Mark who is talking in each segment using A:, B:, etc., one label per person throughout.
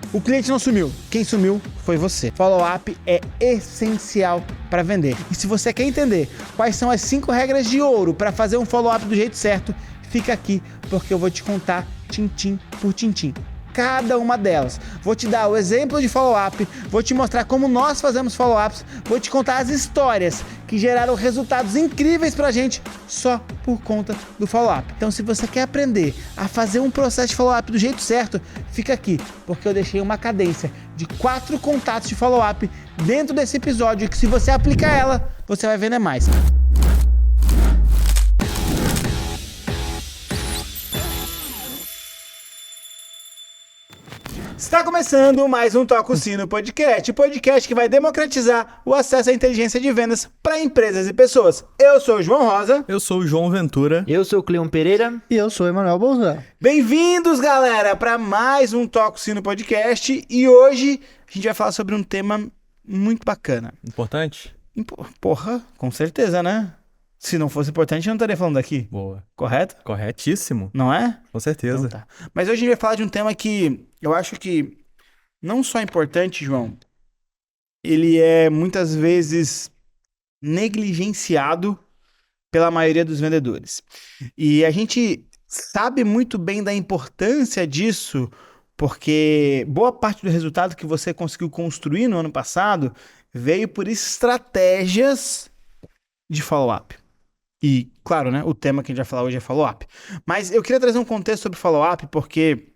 A: O cliente não sumiu, quem sumiu foi você. Follow-up é essencial para vender. E se você quer entender quais são as 5 regras de ouro para fazer um follow-up do jeito certo, fica aqui porque eu vou te contar tintim por tintim. Cada uma delas. Vou te dar o exemplo de follow-up, vou te mostrar como nós fazemos follow-ups, vou te contar as histórias que geraram resultados incríveis pra gente só por conta do follow-up. Então, se você quer aprender a fazer um processo de follow-up do jeito certo, fica aqui, porque eu deixei uma cadência de 4 contatos de follow-up dentro desse episódio que, se você aplicar ela, você vai vender mais. Está começando mais um Toca o Sino Podcast, o podcast que vai democratizar o acesso à inteligência de vendas para empresas e pessoas. Eu sou o João Rosa.
B: Eu sou o João Ventura.
C: Eu sou o Cleon Pereira.
D: E eu sou o Emanuel Bolzan.
A: Bem-vindos, galera, para mais um Toca o Sino Podcast. E hoje a gente vai falar sobre um tema muito bacana.
B: Importante?
A: Porra, com certeza, né? Se não fosse importante, eu não estaria falando aqui.
B: Boa.
A: Correto?
B: Corretíssimo.
A: Não é?
B: Com certeza.
A: Então tá. Mas hoje a gente vai falar de um tema que eu acho que não só é importante, João, ele é muitas vezes negligenciado pela maioria dos vendedores. E a gente sabe muito bem da importância disso, porque boa parte do resultado que você conseguiu construir no ano passado veio por estratégias de follow-up. E, claro, né, o tema que a gente vai falar hoje é follow-up. Mas eu queria trazer um contexto sobre follow-up, porque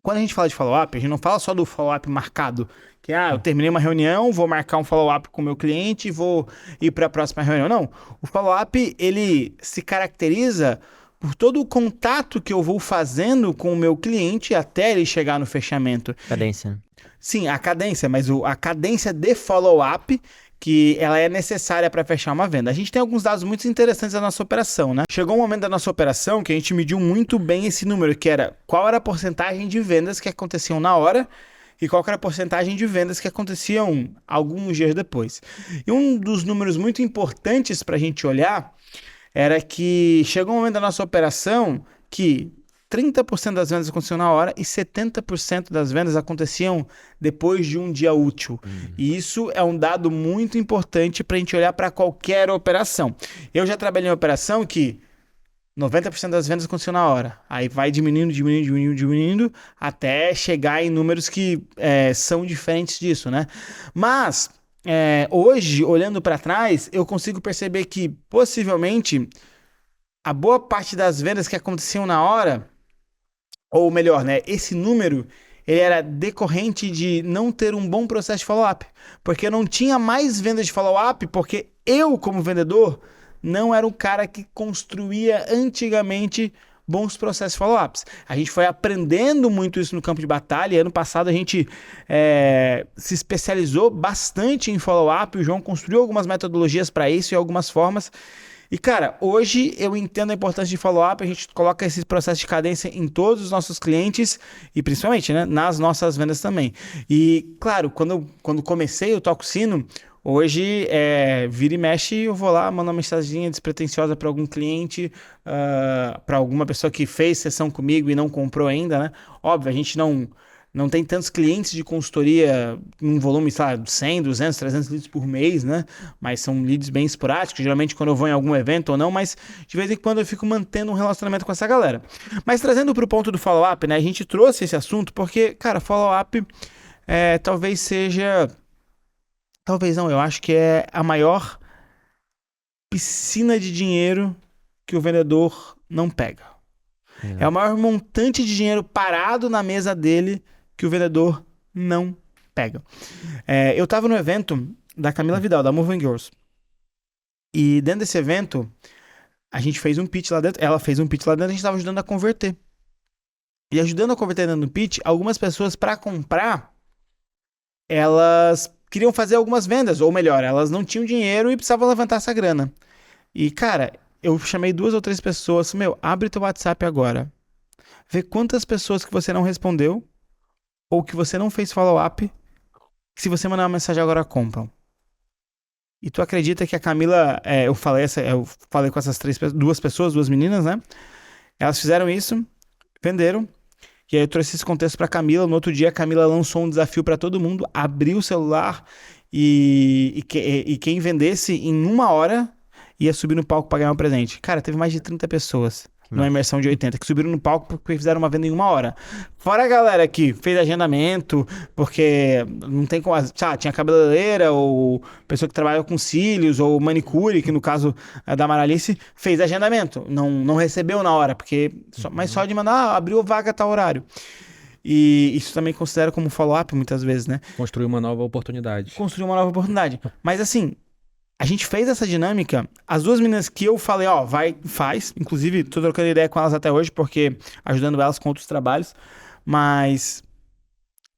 A: quando a gente fala de follow-up, a gente não fala só do follow-up marcado, que eu terminei uma reunião, vou marcar um follow-up com o meu cliente e vou ir para a próxima reunião. Não, o follow-up, ele se caracteriza por todo o contato que eu vou fazendo com o meu cliente até ele chegar no fechamento.
C: Cadência.
A: Sim, a cadência, mas a cadência de follow-up, que ela é necessária para fechar uma venda. A gente tem alguns dados muito interessantes da nossa operação, né? Chegou um momento da nossa operação que a gente mediu muito bem esse número, que era qual era a porcentagem de vendas que aconteciam na hora e qual era a porcentagem de vendas que aconteciam alguns dias depois. E um dos números muito importantes para a gente olhar era que chegou um momento da nossa operação que 30% das vendas aconteciam na hora e 70% das vendas aconteciam depois de um dia útil. E isso é um dado muito importante para a gente olhar para qualquer operação. Eu já trabalhei em operação que 90% das vendas aconteciam na hora. Aí vai diminuindo, até chegar em números que são diferentes disso, né? Mas hoje, olhando para trás, eu consigo perceber que possivelmente a boa parte das vendas que aconteciam na hora, ou melhor, né, esse número, ele era decorrente de não ter um bom processo de follow-up. Porque eu não tinha mais vendas de follow-up, porque eu, como vendedor, não era um cara que construía antigamente bons processos de follow-ups. A gente foi aprendendo muito isso no campo de batalha. Ano passado a gente se especializou bastante em follow-up. O João construiu algumas metodologias para isso e algumas formas. E, cara, hoje eu entendo a importância de follow-up, a gente coloca esse processo de cadência em todos os nossos clientes e principalmente, né, nas nossas vendas também. E, claro, quando comecei o Toca o Sino, hoje, vira e mexe, eu vou lá, mando uma mensaginha despretensiosa para algum cliente, para alguma pessoa que fez sessão comigo e não comprou ainda, né? Óbvio, a gente não tem tantos clientes de consultoria num volume, sei lá, 100, 200, 300 leads por mês, né? Mas são leads bem esporádicos, geralmente quando eu vou em algum evento ou não, mas de vez em quando eu fico mantendo um relacionamento com essa galera. Mas trazendo para o ponto do follow-up, né? A gente trouxe esse assunto porque, cara, follow-up talvez seja... Talvez não, eu acho que é a maior piscina de dinheiro que o vendedor não pega. É o maior montante de dinheiro parado na mesa dele que o vendedor não pega. Eu estava no evento da Camila Vidal, da Moving Girls. E dentro desse evento, a gente fez um pitch lá dentro. Ela fez um pitch lá dentro, a gente estava ajudando a converter. E ajudando a converter dentro do pitch, algumas pessoas, para comprar, elas queriam fazer algumas vendas. Ou melhor, elas não tinham dinheiro e precisavam levantar essa grana. E, cara, eu chamei 2 ou 3 pessoas. Abre teu WhatsApp agora. Vê quantas pessoas que você não respondeu ou que você não fez follow-up, que se você mandar uma mensagem agora, compram. E tu acredita que a Camila, eu falei com essas 2 pessoas, 2 meninas, né? Elas fizeram isso, venderam. E aí eu trouxe esse contexto pra Camila. No outro dia, a Camila lançou um desafio pra todo mundo, abriu o celular e quem vendesse em 1 hora ia subir no palco pra ganhar um presente. Cara, teve mais de 30 pessoas numa imersão de 80 que subiram no palco porque fizeram uma venda em 1 hora. Fora a galera que fez agendamento, porque não tem como... tinha cabeleireira ou pessoa que trabalha com cílios ou manicure, que no caso da Maralice, fez agendamento. Não recebeu na hora, mas só de mandar, abriu vaga a tal horário. E isso também considera como follow-up muitas vezes, né?
B: Construir uma nova oportunidade.
A: Mas assim, a gente fez essa dinâmica, as duas meninas que eu falei, faz. Inclusive, tô trocando ideia com elas até hoje, porque ajudando elas com outros trabalhos. Mas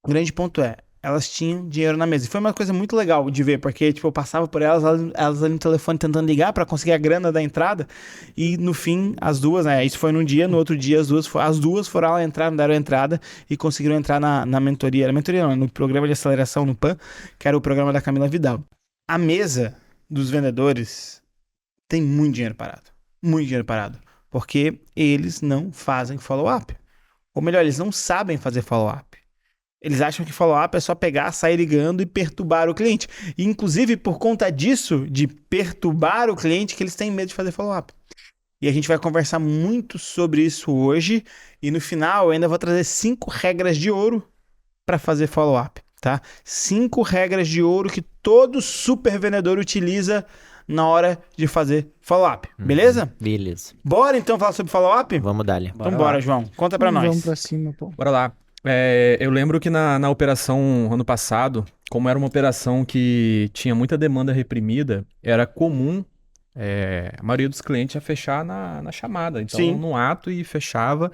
A: o grande ponto elas tinham dinheiro na mesa. E foi uma coisa muito legal de ver, porque tipo, eu passava por elas ali no telefone tentando ligar pra conseguir a grana da entrada. E no fim, as duas, né? Isso foi num dia, no outro dia as duas foram lá, entraram, deram a entrada e conseguiram entrar na mentoria. Na mentoria não, no programa de aceleração no PAN, que era o programa da Camila Vidal. A mesa dos vendedores tem muito dinheiro parado. Muito dinheiro parado. Porque eles não fazem follow-up. Ou melhor, eles não sabem fazer follow-up. Eles acham que follow-up é só pegar, sair ligando e perturbar o cliente. E, inclusive, por conta disso, de perturbar o cliente, que eles têm medo de fazer follow-up. E a gente vai conversar muito sobre isso hoje. E no final, eu ainda vou trazer 5 regras de ouro para fazer follow-up, tá? 5 regras de ouro que todo super vendedor utiliza na hora de fazer follow-up. Beleza?
C: Beleza.
A: Bora, então, falar sobre follow-up?
C: Vamos dar-lhe.
A: Então, bora, João. Conta pra nós.
D: Vamos pra cima, pô.
B: Bora lá. Eu lembro que na operação ano passado, como era uma operação que tinha muita demanda reprimida, era comum a maioria dos clientes ia fechar na chamada. Então,
A: Sim.
B: no ato e fechava.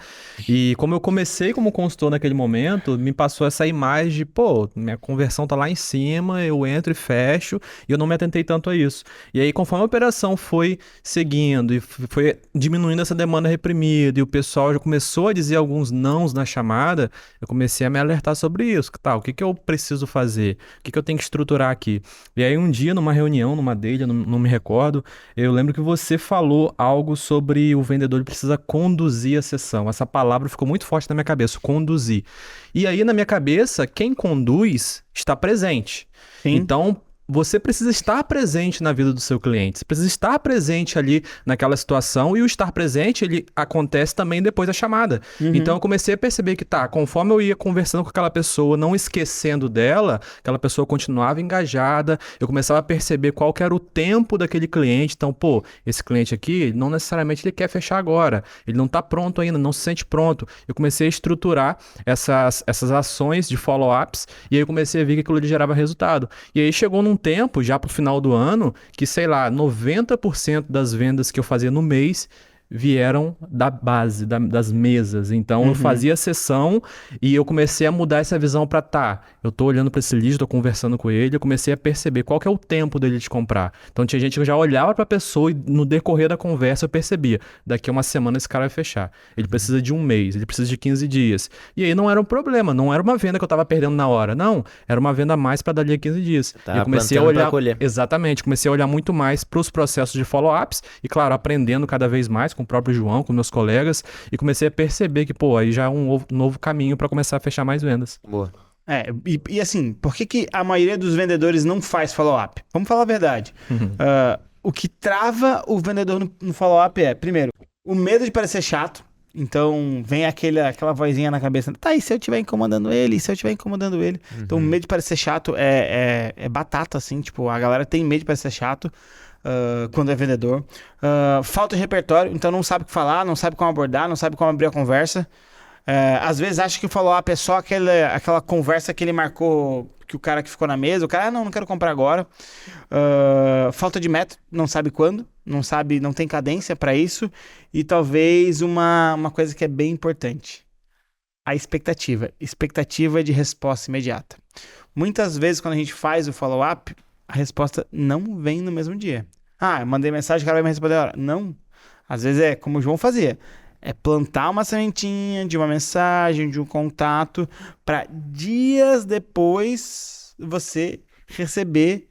B: E como eu comecei como consultor naquele momento, me passou essa imagem de, minha conversão tá lá em cima, eu entro e fecho, e eu não me atentei tanto a isso. E aí, conforme a operação foi seguindo e foi diminuindo essa demanda reprimida, e o pessoal já começou a dizer alguns nãos na chamada, eu comecei a me alertar sobre isso. O que eu preciso fazer? O que eu tenho que estruturar aqui? E aí, um dia, numa reunião, numa daily, não me recordo, eu lembro que você falou algo sobre o vendedor precisa conduzir a sessão. Essa palavra ficou muito forte na minha cabeça, conduzir. E aí, na minha cabeça, quem conduz está presente.
A: Sim.
B: Então, você precisa estar presente na vida do seu cliente. Você precisa estar presente ali naquela situação, e o estar presente, ele acontece também depois da chamada. Então, eu comecei a perceber que, conforme eu ia conversando com aquela pessoa, não esquecendo dela, aquela pessoa continuava engajada, eu começava a perceber qual que era o tempo daquele cliente. Então, esse cliente aqui, não necessariamente ele quer fechar agora, ele não está pronto ainda, não se sente pronto. Eu comecei a estruturar essas ações de follow-ups, e aí eu comecei a ver que aquilo ali gerava resultado. E aí chegou num tempo, já pro final do ano, que, 90% das vendas que eu fazia no mês vieram da base, das mesas. Então, eu fazia a sessão e eu comecei a mudar essa visão para eu tô olhando para esse lead, tô conversando com ele, eu comecei a perceber qual que é o tempo dele de comprar. Então, tinha gente que já olhava para a pessoa e no decorrer da conversa eu percebia, daqui a uma semana esse cara vai fechar. Ele precisa de 1 mês, ele precisa de 15 dias. E aí não era um problema, não era uma venda que eu tava perdendo na hora, não. Era uma venda a mais para dali a 15 dias.
C: Tá,
B: e eu comecei a
C: plantando pra
B: olhar...
C: colher.
B: Exatamente, comecei a olhar muito mais para os processos de follow-ups e, claro, aprendendo cada vez mais com o próprio João, com meus colegas, e comecei a perceber que, aí já é um novo caminho para começar a fechar mais vendas.
C: Boa.
A: E assim, por que a maioria dos vendedores não faz follow-up? Vamos falar a verdade. O que trava o vendedor no follow-up primeiro, o medo de parecer chato. Então, vem aquela vozinha na cabeça, e se eu estiver incomodando ele? E se eu estiver incomodando ele? Então, o medo de parecer chato é batata, assim, tipo, a galera tem medo de parecer chato. Quando é vendedor. Falta de repertório, então não sabe o que falar, não sabe como abordar, não sabe como abrir a conversa. Às vezes acha que o follow-up é só aquela conversa que ele marcou, que o cara que ficou na mesa, o cara, não quero comprar agora. Falta de método, não sabe quando, não tem cadência para isso. E talvez uma coisa que é bem importante, a expectativa de resposta imediata. Muitas vezes quando a gente faz o follow-up, a resposta não vem no mesmo dia. Eu mandei mensagem, o cara vai me responder agora. Não. Às vezes é como o João fazia. É plantar uma sementinha de uma mensagem, de um contato, para dias depois você receber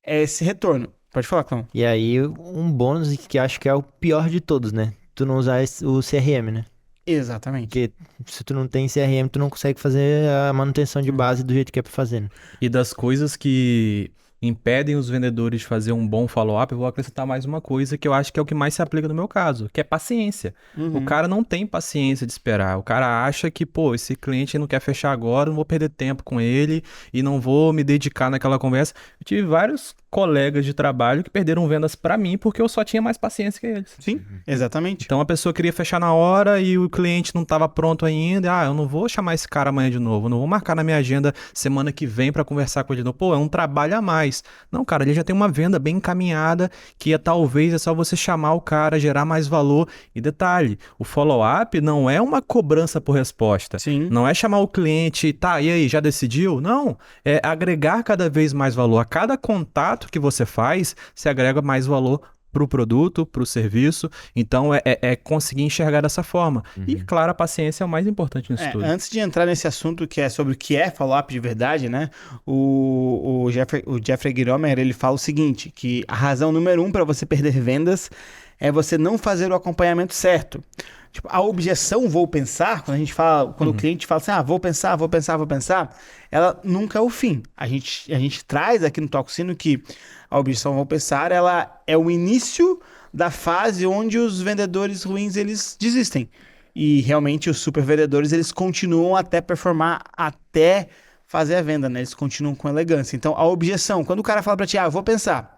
A: esse retorno. Pode falar, Clão.
C: E aí, um bônus que acho que é o pior de todos, né? Tu não usar o CRM, né?
A: Exatamente.
C: Porque se tu não tem CRM, tu não consegue fazer a manutenção de base do jeito que é pra fazer, né?
B: E das coisas que impedem os vendedores de fazer um bom follow-up, eu vou acrescentar mais uma coisa que eu acho que é o que mais se aplica no meu caso, que é paciência. O cara não tem paciência de esperar. O cara acha que, pô, esse cliente não quer fechar agora, não vou perder tempo com ele e não vou me dedicar naquela conversa. Eu tive vários colegas de trabalho que perderam vendas pra mim porque eu só tinha mais paciência que eles.
A: Sim, exatamente.
B: Então a pessoa queria fechar na hora e o cliente não estava pronto ainda. Ah, eu não vou chamar esse cara amanhã de novo, eu não vou marcar na minha agenda semana que vem para conversar com ele de novo. Pô, é um trabalho a mais. Não, cara, ele já tem uma venda bem encaminhada que talvez é só você chamar o cara, gerar mais valor. E detalhe, o follow-up não é uma cobrança por resposta.
A: Sim.
B: Não é chamar o cliente, tá, e aí, já decidiu? Não, é agregar cada vez mais valor. A cada contato que você faz, se agrega mais valor para o produto, para o serviço. Então, é conseguir enxergar dessa forma. E, claro, a paciência é o mais importante nisso tudo.
A: Antes de entrar nesse assunto que é sobre o que é follow-up de verdade, né? O Jeffrey Gitomer, ele fala o seguinte, que a razão número 1 para você perder vendas é você não fazer o acompanhamento certo. Tipo, a objeção vou pensar, quando a gente fala, quando o cliente fala assim, vou pensar, ela nunca é o fim. A gente traz aqui no Toca o Sino que a objeção vou pensar, ela é o início da fase onde os vendedores ruins, eles desistem. E realmente os super vendedores, eles continuam até performar, até fazer a venda, né? Eles continuam com elegância. Então, a objeção, quando o cara fala pra ti, vou pensar.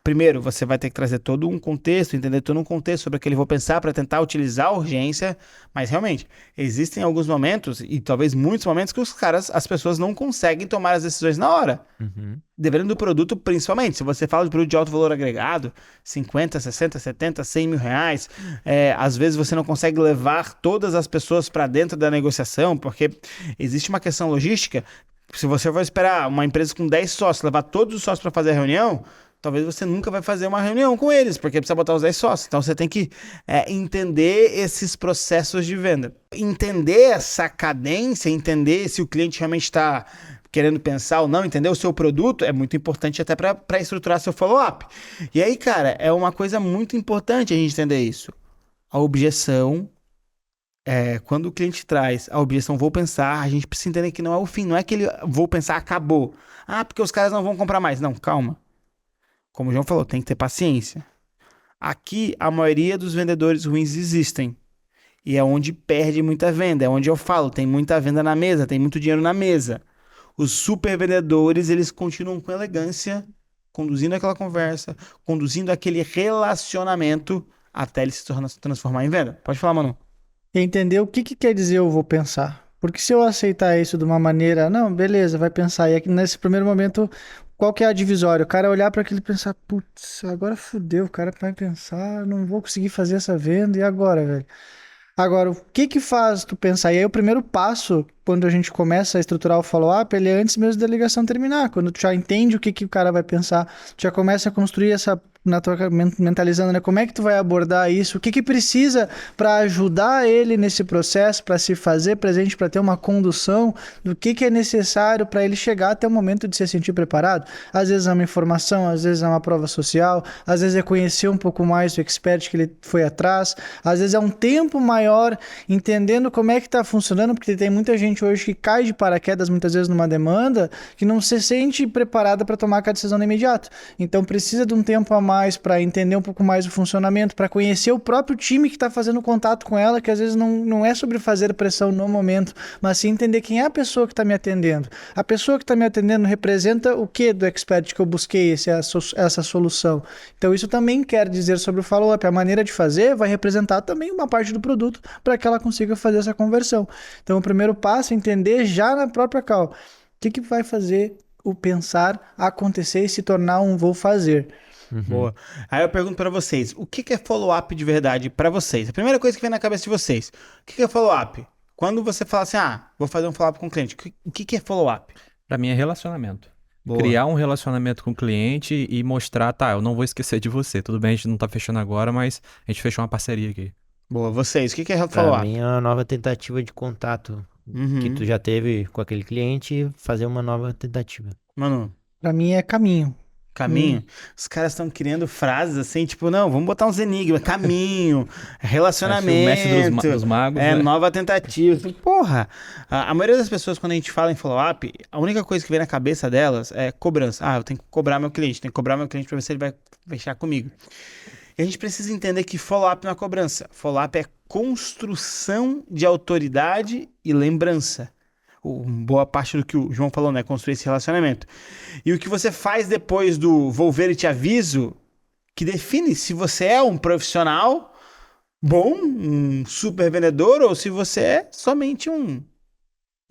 A: Primeiro, você vai ter que trazer todo um contexto, entender todo um contexto sobre aquele vou pensar para tentar utilizar a urgência, mas realmente, existem alguns momentos, e talvez muitos momentos, que as pessoas não conseguem tomar as decisões na hora. Dependendo do produto, principalmente. Se você fala de produto de alto valor agregado, 50, 60, 70, 100 mil reais, às vezes você não consegue levar todas as pessoas para dentro da negociação, porque existe uma questão logística. Se você for esperar uma empresa com 10 sócios, levar todos os sócios para fazer a reunião, talvez você nunca vai fazer uma reunião com eles, porque precisa botar os 10 sócios. Então, você tem que entender esses processos de venda. Entender essa cadência, entender se o cliente realmente está querendo pensar ou não, entender o seu produto, é muito importante até para estruturar seu follow-up. E aí, cara, é uma coisa muito importante a gente entender isso. A objeção, quando o cliente traz a objeção vou pensar, a gente precisa entender que não é o fim, não é que ele vou pensar acabou. Porque os caras não vão comprar mais. Não, calma. Como o João falou, tem que ter paciência. Aqui, a maioria dos vendedores ruins existem. E é onde perde muita venda. É onde eu falo, tem muita venda na mesa, tem muito dinheiro na mesa. Os super vendedores, eles continuam com elegância, conduzindo aquela conversa, conduzindo aquele relacionamento até ele se transformar em venda. Pode falar, Manu.
D: Entender o que quer dizer eu vou pensar. Porque se eu aceitar isso de uma maneira, não, beleza, vai pensar. E aqui, nesse primeiro momento, qual que é a divisória? O cara olhar para aquilo e pensar, putz, agora fudeu, o cara vai pensar, não vou conseguir fazer essa venda, e agora, velho? Agora, o que faz tu pensar? E aí o primeiro passo, quando a gente começa a estruturar o follow-up, ele é antes mesmo da ligação terminar. Quando tu já entende o que o cara vai pensar, tu já começa a construir essa, na tua mentalizando, né? Como é que tu vai abordar isso? O que precisa para ajudar ele nesse processo, para se fazer presente, para ter uma condução do que é necessário para ele chegar até o momento de se sentir preparado? Às vezes é uma informação, às vezes é uma prova social, às vezes é conhecer um pouco mais do expert que ele foi atrás, às vezes é um tempo maior entendendo como é que está funcionando, porque tem muita gente hoje que cai de paraquedas muitas vezes numa demanda que não se sente preparada para tomar aquela decisão de imediato. Então precisa de um tempo a mais para entender um pouco mais o funcionamento, para conhecer o próprio time que está fazendo contato com ela, que às vezes não é sobre fazer pressão no momento, mas sim entender quem é a pessoa que está me atendendo. A pessoa que está me atendendo representa o que do expert que eu busquei, essa solução. Então isso também quer dizer sobre o follow-up. A maneira de fazer vai representar também uma parte do produto para que ela consiga fazer essa conversão. Então o primeiro passo é entender já na própria call. O que vai fazer o pensar acontecer e se tornar um vou fazer.
A: Boa. Aí eu pergunto pra vocês, o que é follow-up de verdade pra vocês? A primeira coisa que vem na cabeça de vocês, o que é follow-up? Quando você fala assim, vou fazer um follow-up com o cliente, o que é follow-up?
B: Pra mim é relacionamento.
A: Boa.
B: Criar um relacionamento com o cliente e mostrar, eu não vou esquecer de você. Tudo bem, a gente não tá fechando agora, mas a gente fechou uma parceria aqui.
A: Boa, vocês, o que é
C: Pra
A: follow-up?
C: mim é uma nova tentativa de contato que tu já teve com aquele cliente e fazer uma nova tentativa.
A: Manu.
D: Para mim é caminho.
A: Caminho. Os caras estão criando frases assim, tipo, não, vamos botar uns enigmas. Caminho, relacionamento.
B: O mestre dos magos,
A: é,
B: né?
A: nova tentativa. Assim, porra, a maioria das pessoas, quando a gente fala em follow-up, a única coisa que vem na cabeça delas é cobrança. Ah, eu tenho que cobrar meu cliente, tenho que cobrar meu cliente pra ver se ele vai fechar comigo. E a gente precisa entender que follow-up não é cobrança. Follow-up é construção de autoridade e lembrança. Boa parte do que o João falou, né? Construir esse relacionamento. E o que você faz depois do vou ver e te aviso, que define se você é um profissional bom, um super vendedor, ou se você é somente um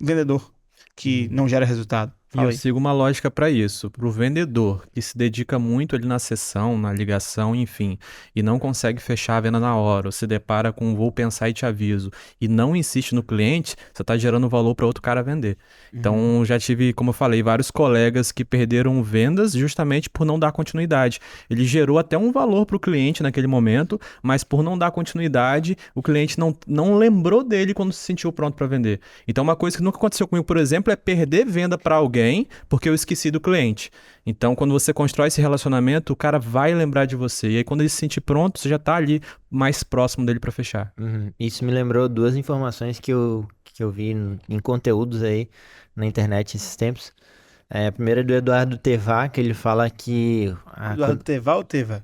A: vendedor que não gera resultado.
B: E
A: Fala
B: eu
A: aí.
B: sigo uma lógica para isso. Para o vendedor que se dedica muito ali na sessão, na ligação, enfim, e não consegue fechar a venda na hora, ou se depara com vou pensar e te aviso, e não insiste no cliente, você está gerando valor para outro cara vender. Então, já tive, como eu falei, vários colegas que perderam vendas justamente por não dar continuidade. Ele gerou até um valor para o cliente naquele momento, mas por não dar continuidade, o cliente não lembrou dele quando se sentiu pronto para vender. Então, uma coisa que nunca aconteceu comigo, por exemplo, é perder venda para alguém porque eu esqueci do cliente. Então, quando você constrói esse relacionamento, o cara vai lembrar de você. E aí, quando ele se sentir pronto, você já tá ali mais próximo dele para fechar.
C: Isso me lembrou duas informações que eu vi em conteúdos aí na internet esses tempos. A primeira é do Eduardo Tevá, que ele fala que...
A: Eduardo Teva ou Teva?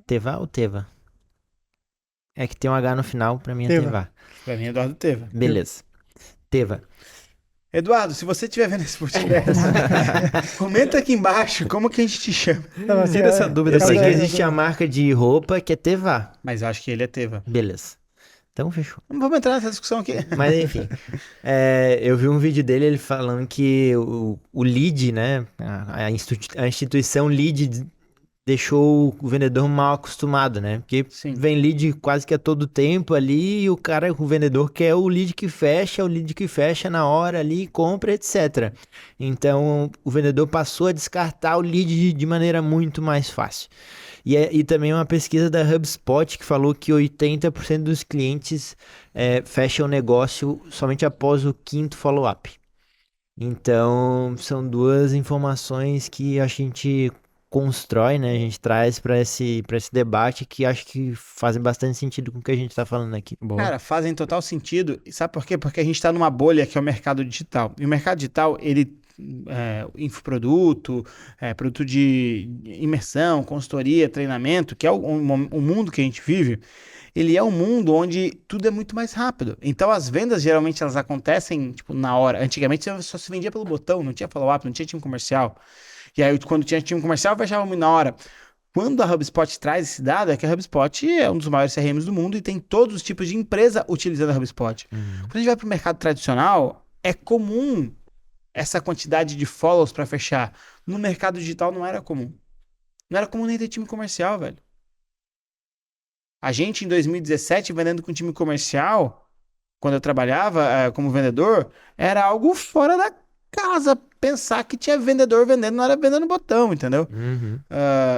C: Tevá ou Teva? É que tem um H no final, pra mim é
D: Teva.
C: Tevá.
A: Pra mim é Eduardo Teva.
C: Beleza. Teva.
A: Eduardo, se você estiver vendo esse podcast, comenta aqui embaixo como que a gente te chama.
D: Não,
B: Tira essa dúvida
C: Eu sei que
B: pra gente.
C: existe a marca de roupa que é Tevá.
A: Mas eu acho que ele é Teva.
C: Beleza. Então fechou.
A: Não vamos entrar nessa discussão aqui.
C: Mas enfim, eu vi um vídeo dele, ele falando que o lead, né, a instituição lead deixou o vendedor mal acostumado, né, porque
A: Sim.
C: vem lead quase que a todo tempo ali e o vendedor quer o lead que fecha na hora ali, compra, etc. Então, o vendedor passou a descartar o lead de maneira muito mais fácil. E também uma pesquisa da HubSpot que falou que 80% dos clientes fecham o negócio somente após o 5º follow-up. Então, são duas informações que a gente constrói, né? A gente traz para esse debate que acho que fazem bastante sentido com o que a gente está falando aqui.
B: Boa.
A: Cara, fazem total sentido. E sabe por quê? Porque a gente tá numa bolha que é o mercado digital. E o mercado digital, ele infoproduto, produto de imersão, consultoria, treinamento, que é o mundo que a gente vive, ele é um mundo onde tudo é muito mais rápido. Então as vendas geralmente elas acontecem tipo na hora. Antigamente só se vendia pelo botão, não tinha follow-up, não tinha time comercial. E aí quando tinha time comercial, fechava muito na hora. Quando a HubSpot traz esse dado, é que a HubSpot é um dos maiores CRMs do mundo e tem todos os tipos de empresa utilizando a HubSpot. Quando a gente vai para o mercado tradicional, é comum essa quantidade de follows para fechar. No mercado digital não era comum. Não era comum nem ter time comercial, velho. A gente, em 2017, vendendo com time comercial, quando eu trabalhava como vendedor, era algo fora da casa. Pensar que tinha vendedor vendendo, não era vendendo botão, entendeu?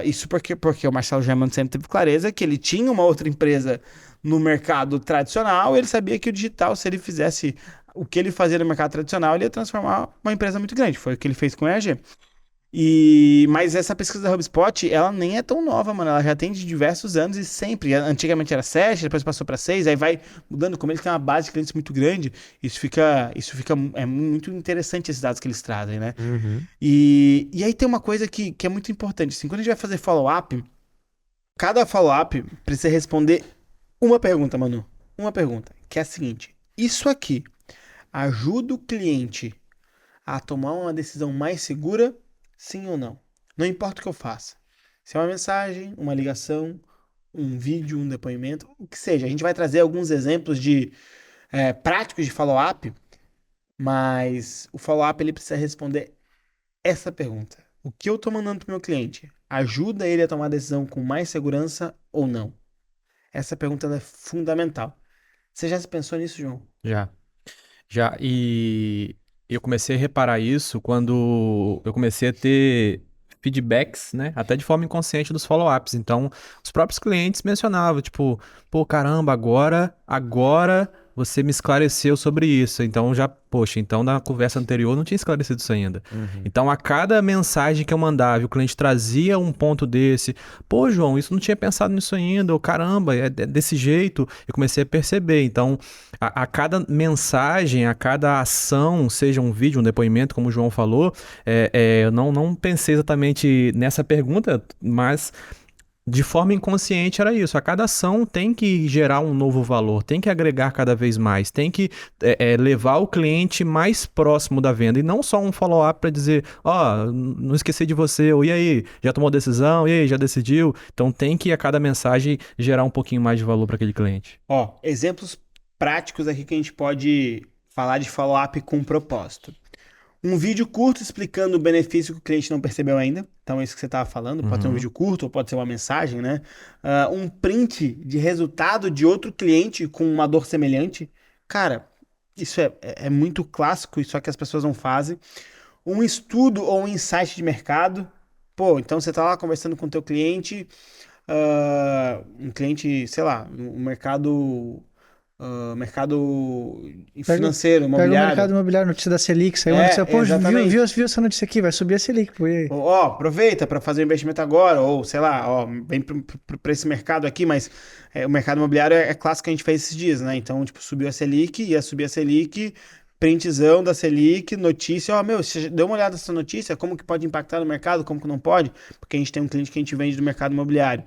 A: Isso porque o Marcelo Germano sempre teve clareza que ele tinha uma outra empresa no mercado tradicional e ele sabia que o digital, se ele fizesse o que ele fazia no mercado tradicional, ele ia transformar uma empresa muito grande. Foi o que ele fez com a EAG. Mas essa pesquisa da HubSpot, ela nem é tão nova, mano. Ela já tem de diversos anos e sempre. Antigamente era 7, depois passou para 6, aí vai mudando. Como ele tem uma base de clientes muito grande, é muito interessante esses dados que eles trazem, né? E aí tem uma coisa que é muito importante. Assim, quando a gente vai fazer follow-up, cada follow-up precisa responder uma pergunta, Manu. Uma pergunta, que é a seguinte. Isso aqui ajuda o cliente a tomar uma decisão mais segura? Sim ou não? Não importa o que eu faça. Se é uma mensagem, uma ligação, um vídeo, um depoimento, o que seja. A gente vai trazer alguns exemplos de práticos de follow-up, mas o follow-up ele precisa responder essa pergunta. O que eu estou mandando para o meu cliente ajuda ele a tomar a decisão com mais segurança ou não? Essa pergunta ela é fundamental. Você já se pensou nisso, João?
B: Já, e eu comecei a reparar isso quando eu comecei a ter feedbacks, né, até de forma inconsciente dos follow-ups. Então, os próprios clientes mencionavam, tipo, pô, caramba, agora você me esclareceu sobre isso. Então então na conversa anterior eu não tinha esclarecido isso ainda. Então a cada mensagem que eu mandava, o cliente trazia um ponto desse. Pô, João, isso não tinha pensado nisso ainda. Ou caramba, é desse jeito. Eu comecei a perceber. Então a cada mensagem, a cada ação, seja um vídeo, um depoimento, como o João falou, eu não pensei exatamente nessa pergunta, mas de forma inconsciente era isso. A cada ação tem que gerar um novo valor, tem que agregar cada vez mais, tem que levar o cliente mais próximo da venda e não só um follow-up para dizer, não esqueci de você, ou e aí, já tomou decisão, e aí, já decidiu? Então tem que a cada mensagem gerar um pouquinho mais de valor para aquele cliente.
A: Exemplos práticos aqui que a gente pode falar de follow-up com propósito. Um vídeo curto explicando o benefício que o cliente não percebeu ainda. Então, é isso que você estava falando. Pode ser um vídeo curto ou pode ser uma mensagem, né? Um print de resultado de outro cliente com uma dor semelhante. Cara, isso é muito clássico, só que as pessoas não fazem. Um estudo ou um insight de mercado. Pô, então você está lá conversando com o teu cliente, um cliente, sei lá, um mercado financeiro,
D: Pega o
A: imobiliário.
D: mercado imobiliário, notícia da Selic, saiu uma notícia, pô,
A: exatamente.
D: viu essa notícia aqui, vai subir a Selic, pô, e aí?
A: Aproveita para fazer o investimento agora, ou sei lá, vem para esse mercado aqui, mas o mercado imobiliário é clássico que a gente fez esses dias, né? Então, tipo, subiu a Selic, ia subir a Selic, printzão da Selic, notícia, você deu uma olhada nessa notícia, como que pode impactar no mercado, como que não pode, porque a gente tem um cliente que a gente vende do mercado imobiliário,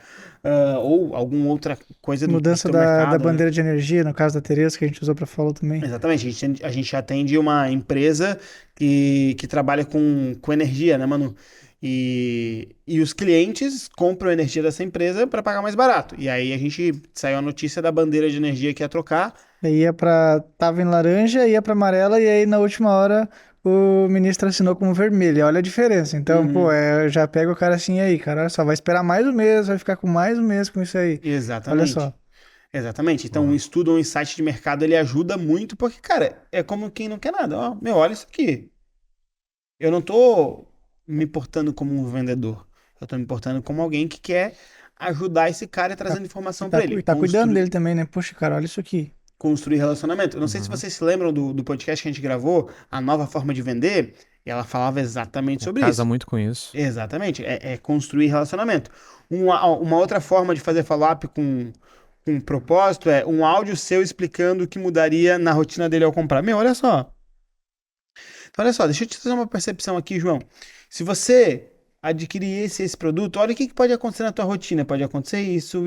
A: ou alguma outra coisa
D: Mudança
A: do mercado,
D: da bandeira de energia, no caso da Tereza, que a gente usou para falar também.
A: Exatamente, a gente atende uma empresa que trabalha com energia, né, Manu? E os clientes compram energia dessa empresa para pagar mais barato. E aí a gente saiu a notícia da bandeira de energia que ia trocar.
D: Aí tava em laranja, ia para amarela, e aí na última hora o ministro assinou como vermelho. Olha a diferença. Então, já pega o cara assim, aí, cara, olha só, vai esperar mais um mês, vai ficar com mais um mês com isso aí.
A: Exatamente.
D: Olha só.
A: Exatamente. Então, um estudo ou um insight de mercado, ele ajuda muito, porque, cara, é como quem não quer nada. Olha isso aqui. Eu não tô me importando como um vendedor. Eu tô me importando como alguém que quer ajudar esse cara trazendo informação para ele.
D: E tá cuidando dele também, né? Poxa, cara, olha isso aqui.
A: Construir relacionamento. Eu não sei se vocês se lembram do podcast que a gente gravou, A Nova Forma de Vender, e ela falava exatamente sobre isso.
B: Casa muito com isso.
A: Exatamente. É construir relacionamento. Uma outra forma de fazer follow-up com propósito é um áudio seu explicando o que mudaria na rotina dele ao comprar. Olha só. Então, olha só, deixa eu te fazer uma percepção aqui, João. Se você adquirir esse produto, olha o que pode acontecer na tua rotina. Pode acontecer isso.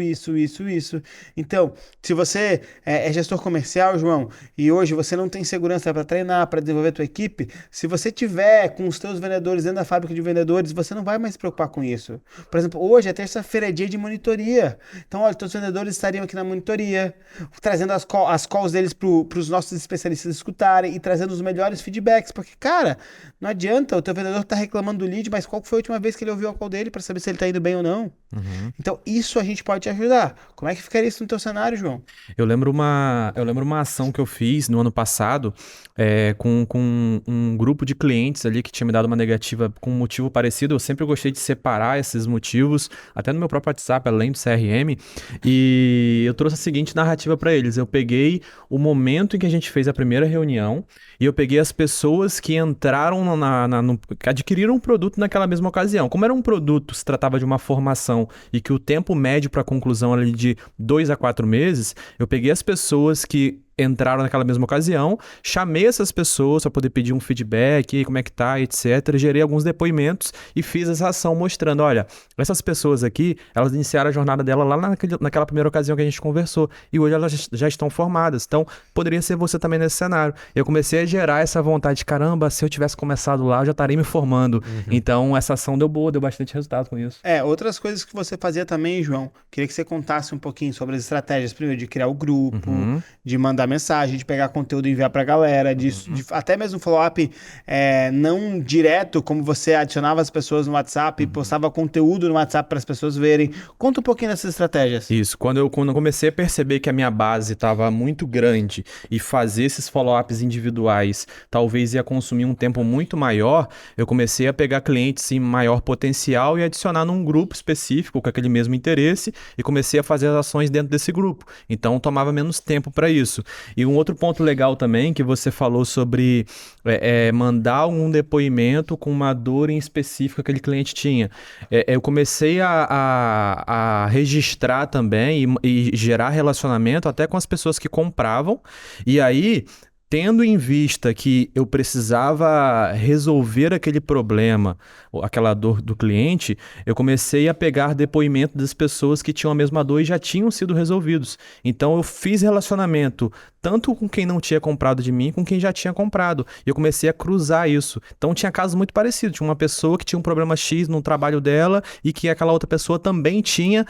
A: Então, se você é gestor comercial, João, e hoje você não tem segurança para treinar, para desenvolver a tua equipe, se você tiver com os teus vendedores dentro da fábrica de vendedores, você não vai mais se preocupar com isso. Por exemplo, hoje é terça-feira, é dia de monitoria. Então, olha, teus vendedores estariam aqui na monitoria, trazendo as calls deles para os nossos especialistas escutarem e trazendo os melhores feedbacks, porque, cara, não adianta, o teu vendedor tá reclamando do lead, mas qual foi a última vez que ele ouviu a call dele para saber se ele tá indo bem ou não? Então, isso a gente pode te ajudar. Como é que ficaria isso no teu cenário, João?
B: Eu lembro uma ação que eu fiz no ano passado com um grupo de clientes ali que tinha me dado uma negativa com um motivo parecido. Eu sempre gostei de separar esses motivos, até no meu próprio WhatsApp, além do CRM, e eu trouxe a seguinte narrativa para eles. Eu peguei o momento em que a gente fez a primeira reunião e eu peguei as pessoas que entraram que adquiriram um produto naquela mesma ocasião. Como era um produto, se tratava de uma formação e que o tempo médio para a conclusão era de 2 a 4 meses, eu peguei as pessoas que entraram naquela mesma ocasião, chamei essas pessoas para poder pedir um feedback, como é que tá, etc. Gerei alguns depoimentos e fiz essa ação mostrando, olha, essas pessoas aqui, elas iniciaram a jornada dela lá naquela primeira ocasião que a gente conversou e hoje elas já estão formadas. Então, poderia ser você também nesse cenário. Eu comecei a gerar essa vontade de, caramba, se eu tivesse começado lá, eu já estaria me formando. Então, essa ação deu boa, deu bastante resultado com isso.
A: Outras coisas que você fazia também, João, queria que você contasse um pouquinho sobre as estratégias, primeiro, de criar o grupo, de mandar mensagem, de pegar conteúdo e enviar pra galera, de até mesmo follow-up não direto, como você adicionava as pessoas no WhatsApp e postava conteúdo no WhatsApp para as pessoas verem. Conta um pouquinho dessas estratégias.
B: Isso, quando eu comecei a perceber que a minha base estava muito grande e fazer esses follow-ups individuais talvez ia consumir um tempo muito maior, eu comecei a pegar clientes em maior potencial e adicionar num grupo específico com aquele mesmo interesse e comecei a fazer as ações dentro desse grupo. Então tomava menos tempo para isso. E um outro ponto legal também que você falou sobre mandar um depoimento com uma dor em específico que aquele cliente tinha. Eu comecei a registrar também e gerar relacionamento até com as pessoas que compravam, e aí, tendo em vista que eu precisava resolver aquele problema, ou aquela dor do cliente, eu comecei a pegar depoimento das pessoas que tinham a mesma dor e já tinham sido resolvidos. Então eu fiz relacionamento tanto com quem não tinha comprado de mim, com quem já tinha comprado. E eu comecei a cruzar isso. Então tinha casos muito parecidos. Tinha uma pessoa que tinha um problema X no trabalho dela e que aquela outra pessoa também tinha,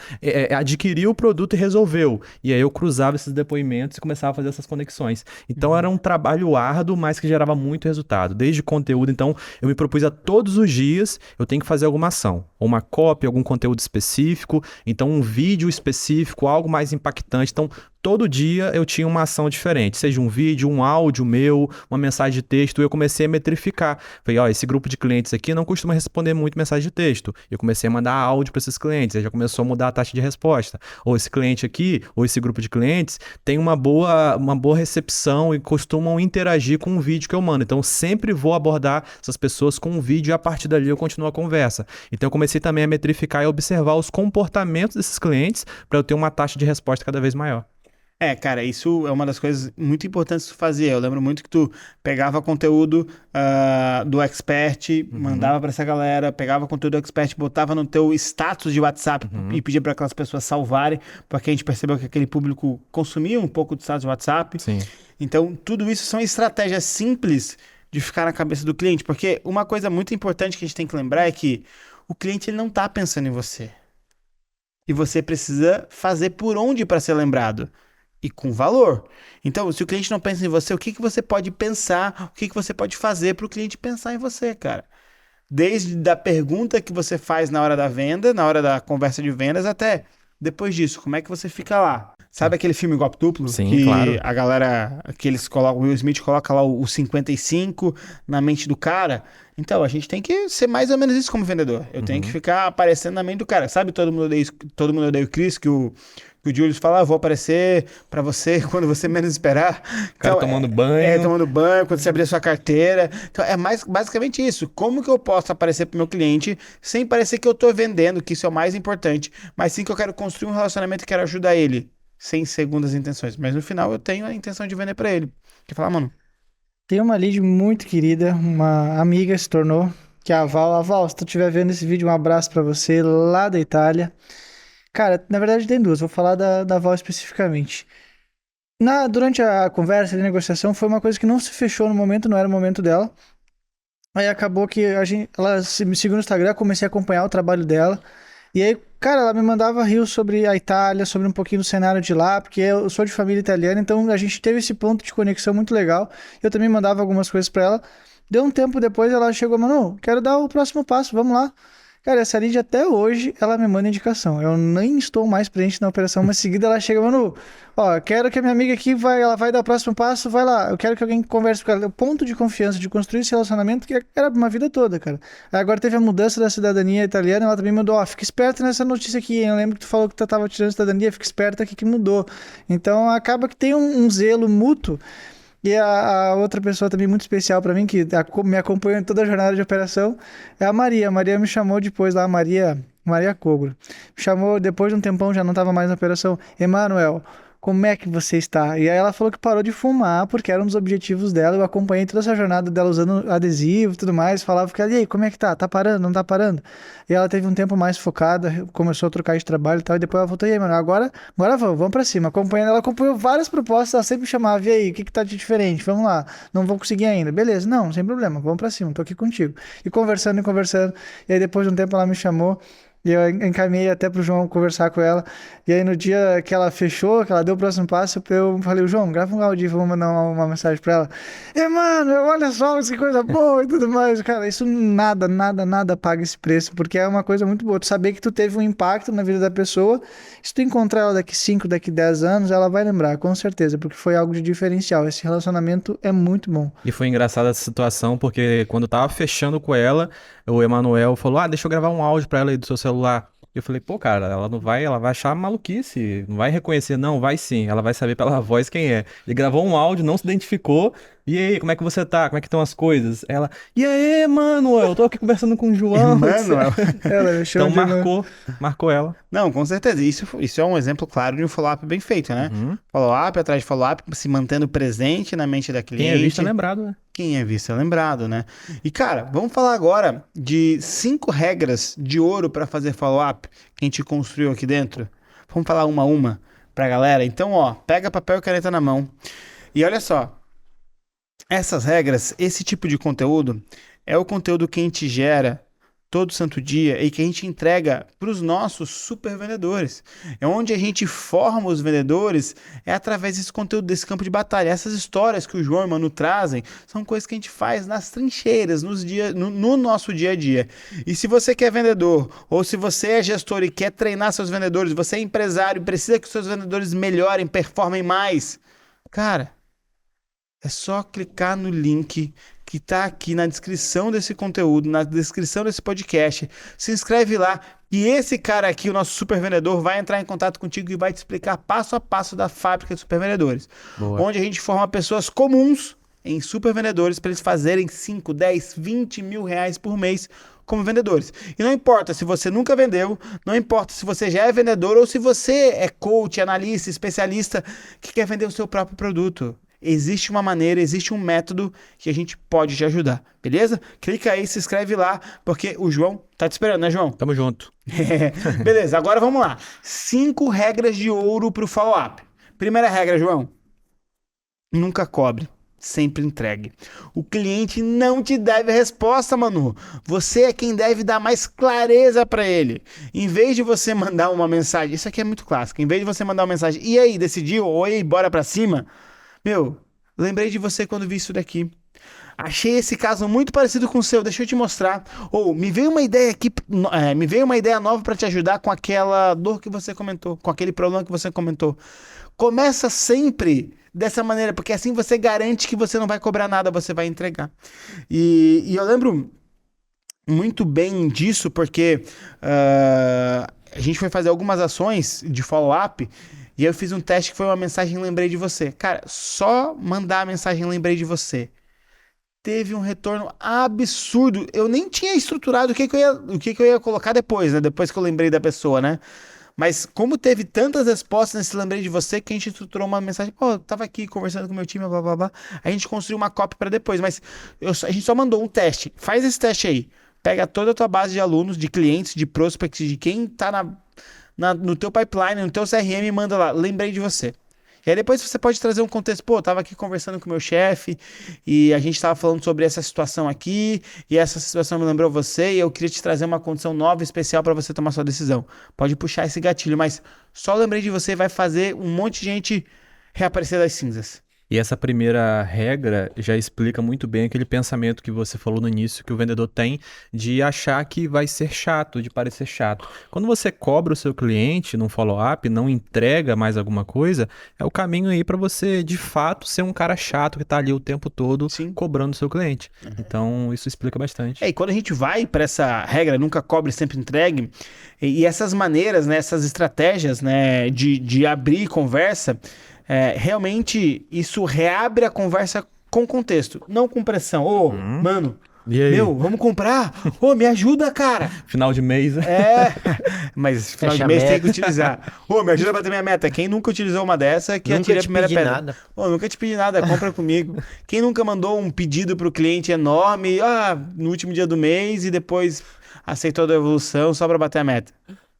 B: adquiriu o produto e resolveu. E aí eu cruzava esses depoimentos e começava a fazer essas conexões. Então era um trabalho árduo, mas que gerava muito resultado. Desde conteúdo, então eu me propus a todos os dias eu tenho que fazer alguma ação. Ou uma cópia, algum conteúdo específico, então um vídeo específico, algo mais impactante. Então todo dia eu tinha uma ação diferente, seja um vídeo, um áudio meu, uma mensagem de texto. Eu comecei a metrificar. Falei, ó, esse grupo de clientes aqui não costuma responder muito mensagem de texto. Eu comecei a mandar áudio para esses clientes, aí já começou a mudar a taxa de resposta. Ou esse cliente aqui, ou esse grupo de clientes, tem uma boa recepção e costumam interagir com o vídeo que eu mando. Então, eu sempre vou abordar essas pessoas com um vídeo e a partir dali eu continuo a conversa. Então, eu comecei também a metrificar e observar os comportamentos desses clientes para eu ter uma taxa de resposta cada vez maior.
A: Cara, isso é uma das coisas muito importantes que tu fazia. Eu lembro muito que tu pegava conteúdo do Expert, mandava pra essa galera, pegava conteúdo do Expert, botava no teu status de WhatsApp e pedia para aquelas pessoas salvarem, porque a gente percebeu que aquele público consumia um pouco do status de WhatsApp.
B: Sim.
A: Então, tudo isso são estratégias simples de ficar na cabeça do cliente, porque uma coisa muito importante que a gente tem que lembrar é que o cliente ele não tá pensando em você. E você precisa fazer por onde para ser lembrado. E com valor. Então, se o cliente não pensa em você, o que você pode pensar, o que você pode fazer para o cliente pensar em você, cara? Desde a pergunta que você faz na hora da venda, na hora da conversa de vendas, até depois disso, como é que você fica lá? Sabe aquele filme Golpe Duplo?
B: Sim,
A: que
B: claro.
A: a galera, que eles colocam, o Will Smith coloca lá o 55 na mente do cara. Então, a gente tem que ser mais ou menos isso como vendedor. Eu tenho que ficar aparecendo na mente do cara. Sabe, todo mundo odeia o Chris, que o Julius fala, vou aparecer pra você quando você menos esperar.
B: O cara tomando banho.
A: Tomando banho, quando você abrir a sua carteira. Então, é basicamente isso. Como que eu posso aparecer pro meu cliente sem parecer que eu tô vendendo, que isso é o mais importante, mas sim que eu quero construir um relacionamento e quero ajudar ele, sem segundas intenções. Mas no final eu tenho a intenção de vender pra ele. Que falar, mano...
D: Tem uma lead muito querida, uma amiga se tornou, que é a Val. A Val, se tu estiver vendo esse vídeo, um abraço pra você, lá da Itália. Cara, na verdade tem duas, vou falar da Val especificamente. Durante a conversa e a negociação foi uma coisa que não se fechou no momento, não era o momento dela. Aí acabou que ela me seguiu no Instagram, comecei a acompanhar o trabalho dela. E aí, cara, ela me mandava rios sobre a Itália, sobre um pouquinho do cenário de lá, porque eu sou de família italiana, então a gente teve esse ponto de conexão muito legal. Eu também mandava algumas coisas pra ela. Deu um tempo depois, ela chegou, Manu, quero dar o próximo passo, vamos lá. Cara, essa lead até hoje, ela me manda indicação. Eu nem estou mais presente na operação, mas em seguida ela chega, Manu, ó, quero que a minha amiga aqui ela vai dar o próximo passo, vai lá. Eu quero que alguém converse com ela. O ponto de confiança, de construir esse relacionamento, que era uma vida toda, cara. Aí agora teve a mudança da cidadania italiana, ela também mandou, ó, fica esperto nessa notícia aqui, hein? Eu lembro que tu falou que tu tava tirando a cidadania, fica esperto aqui que mudou. Então acaba que tem um zelo mútuo. E a outra pessoa também muito especial pra mim, que me acompanhou em toda a jornada de operação, é a Maria. A Maria me chamou depois lá, Maria Cogro. Me chamou depois de um tempão, já não estava mais na operação. Emanuel, como é que você está? E aí ela falou que parou de fumar, porque era um dos objetivos dela. Eu acompanhei toda essa jornada dela usando adesivo e tudo mais. Falava que ela, e aí, como é que tá? Tá parando? Não tá parando? E ela teve um tempo mais focada, começou a trocar de trabalho e tal. E depois ela voltou, e aí, mano, agora vamos pra cima. Acompanhando, ela acompanhou várias propostas, ela sempre me chamava, e aí, o que tá de diferente? Vamos lá, não vou conseguir ainda. Beleza, não, sem problema, vamos pra cima, tô aqui contigo. E conversando. E aí depois de um tempo ela me chamou. E eu encaminhei até pro João conversar com ela. E aí no dia que ela fechou, que ela deu o próximo passo, eu falei, João, grava um áudio, vamos mandar uma mensagem pra ela. Mano, olha só, que coisa boa e tudo mais. Cara, isso nada paga esse preço, porque é uma coisa muito boa. Tu saber que tu teve um impacto na vida da pessoa, se tu encontrar ela daqui 5, daqui 10 anos, ela vai lembrar, com certeza, porque foi algo de diferencial. Esse relacionamento é muito bom.
B: E foi engraçada essa situação, porque quando eu tava fechando com ela, o Emanuel falou, deixa eu gravar um áudio pra ela aí do seu celular. Eu falei, pô, cara, ela vai achar maluquice, não vai reconhecer, não, vai sim, ela vai saber pela voz quem é. Ele gravou um áudio, não se identificou, e aí, como é que você tá? Como é que estão as coisas? Ela, e aí, mano, eu tô aqui conversando com o João.
A: Mano,
D: Ela me chama
B: Então marcou ela.
A: não, com certeza. Isso é um exemplo claro de um follow-up bem feito, né?
B: Uhum.
A: Follow-up atrás de follow-up, se mantendo presente na mente da cliente.
B: Quem é visto é lembrado, né?
A: Quem é visto é lembrado, né? E, cara, vamos falar agora de 5 regras de ouro para fazer follow-up que a gente construiu aqui dentro. Vamos falar uma a uma pra galera? Então, ó, pega papel e caneta na mão. E olha só, essas regras, esse tipo de conteúdo é o conteúdo que a gente gera todo santo dia e que a gente entrega para os nossos super vendedores. É onde a gente forma os vendedores, é através desse conteúdo, desse campo de batalha. Essas histórias que o João e o Manu trazem são coisas que a gente faz nas trincheiras, no nosso dia a dia. E se você que é vendedor, ou se você é gestor e quer treinar seus vendedores, você é empresário e precisa que seus vendedores melhorem, performem mais, cara, é só clicar no link que está aqui na descrição desse conteúdo, na descrição desse podcast. Se inscreve lá e esse cara aqui, o nosso super vendedor, vai entrar em contato contigo e vai te explicar passo a passo da fábrica de super vendedores.
B: Boa.
A: Onde a gente forma pessoas comuns em super vendedores para eles fazerem 5, 10, 20 mil reais por mês como vendedores. E não importa se você nunca vendeu, não importa se você já é vendedor ou se você é coach, analista, especialista que quer vender o seu próprio produto. Existe uma maneira, existe um método que a gente pode te ajudar, beleza? Clica aí, se inscreve lá, porque o João tá te esperando, né, João?
B: Tamo junto.
A: Beleza, agora vamos lá. 5 regras de ouro pro follow-up. Primeira regra, João. Nunca cobre, sempre entregue. O cliente não te deve a resposta, Manu. Você é quem deve dar mais clareza para ele. Em vez de você mandar uma mensagem, isso aqui é muito clássico, em vez de você mandar uma mensagem, e aí, decidiu? Oi, bora pra cima? Meu, lembrei de você quando vi isso daqui. Achei esse caso muito parecido com o seu, deixa eu te mostrar. Ou me veio uma ideia aqui, me veio uma ideia nova para te ajudar com aquela dor que você comentou, com aquele problema que você comentou. Começa sempre dessa maneira, porque assim você garante que você não vai cobrar nada, você vai entregar. E eu lembro muito bem disso, porque a gente foi fazer algumas ações de follow-up. E eu fiz um teste que foi uma mensagem lembrei de você. Cara, só mandar a mensagem lembrei de você. Teve um retorno absurdo. Eu nem tinha estruturado o que eu ia colocar depois, né? Depois que eu lembrei da pessoa, né? Mas como teve tantas respostas nesse lembrei de você, que a gente estruturou uma mensagem. Pô, eu tava aqui conversando com o meu time, blá, blá, blá. A gente construiu uma copy para depois. Mas a gente só mandou um teste. Faz esse teste aí. Pega toda a tua base de alunos, de clientes, de prospects, de quem tá no teu pipeline, no teu CRM, e manda lá, lembrei de você. E aí depois você pode trazer um contexto, pô, eu tava aqui conversando com o meu chefe e a gente tava falando sobre essa situação aqui e essa situação me lembrou você e eu queria te trazer uma condição nova, especial para você tomar sua decisão. Pode puxar esse gatilho, mas só lembrei de você vai fazer um monte de gente reaparecer das cinzas.
B: E essa primeira regra já explica muito bem aquele pensamento que você falou no início, que o vendedor tem de achar que vai ser chato, de parecer chato. Quando você cobra o seu cliente num follow-up, não entrega mais alguma coisa, é o caminho aí para você, de fato, ser um cara chato que tá ali o tempo todo cobrando o seu cliente. Então, isso explica bastante.
A: E quando a gente vai para essa regra, nunca cobre, sempre entregue, e essas maneiras, né, essas estratégias, né, de abrir conversa, realmente isso reabre a conversa com contexto, não com pressão. Ô, mano, meu, vamos comprar? Ô, me ajuda, cara.
B: Final de mês.
A: Mas final de mês tem que utilizar. Ô, me ajuda a bater minha meta. Quem nunca utilizou uma dessa, que atire a primeira pedra. Nada. Ô, nunca te pedi nada, compra comigo. Quem nunca mandou um pedido pro cliente enorme, no último dia do mês e depois aceitou a devolução só pra bater a meta?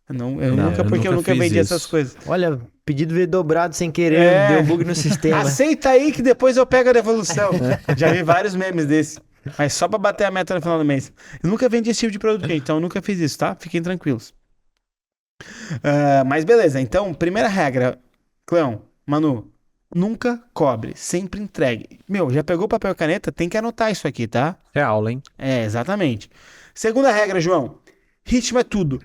A: Eu nunca vendi essas coisas.
C: Olha, pedido veio dobrado sem querer, deu bug no sistema.
A: Aceita aí que depois eu pego a devolução. Já vi vários memes desse. Mas só pra bater a meta no final do mês. Eu nunca vendi esse tipo de produto, então eu nunca fiz isso, tá? Fiquem tranquilos. Mas beleza, então, primeira regra. Cleão, Manu, nunca cobre, sempre entregue. Meu, já pegou papel e caneta? Tem que anotar isso aqui, tá?
B: É aula, hein?
A: Exatamente. Segunda regra, João. Ritmo é tudo.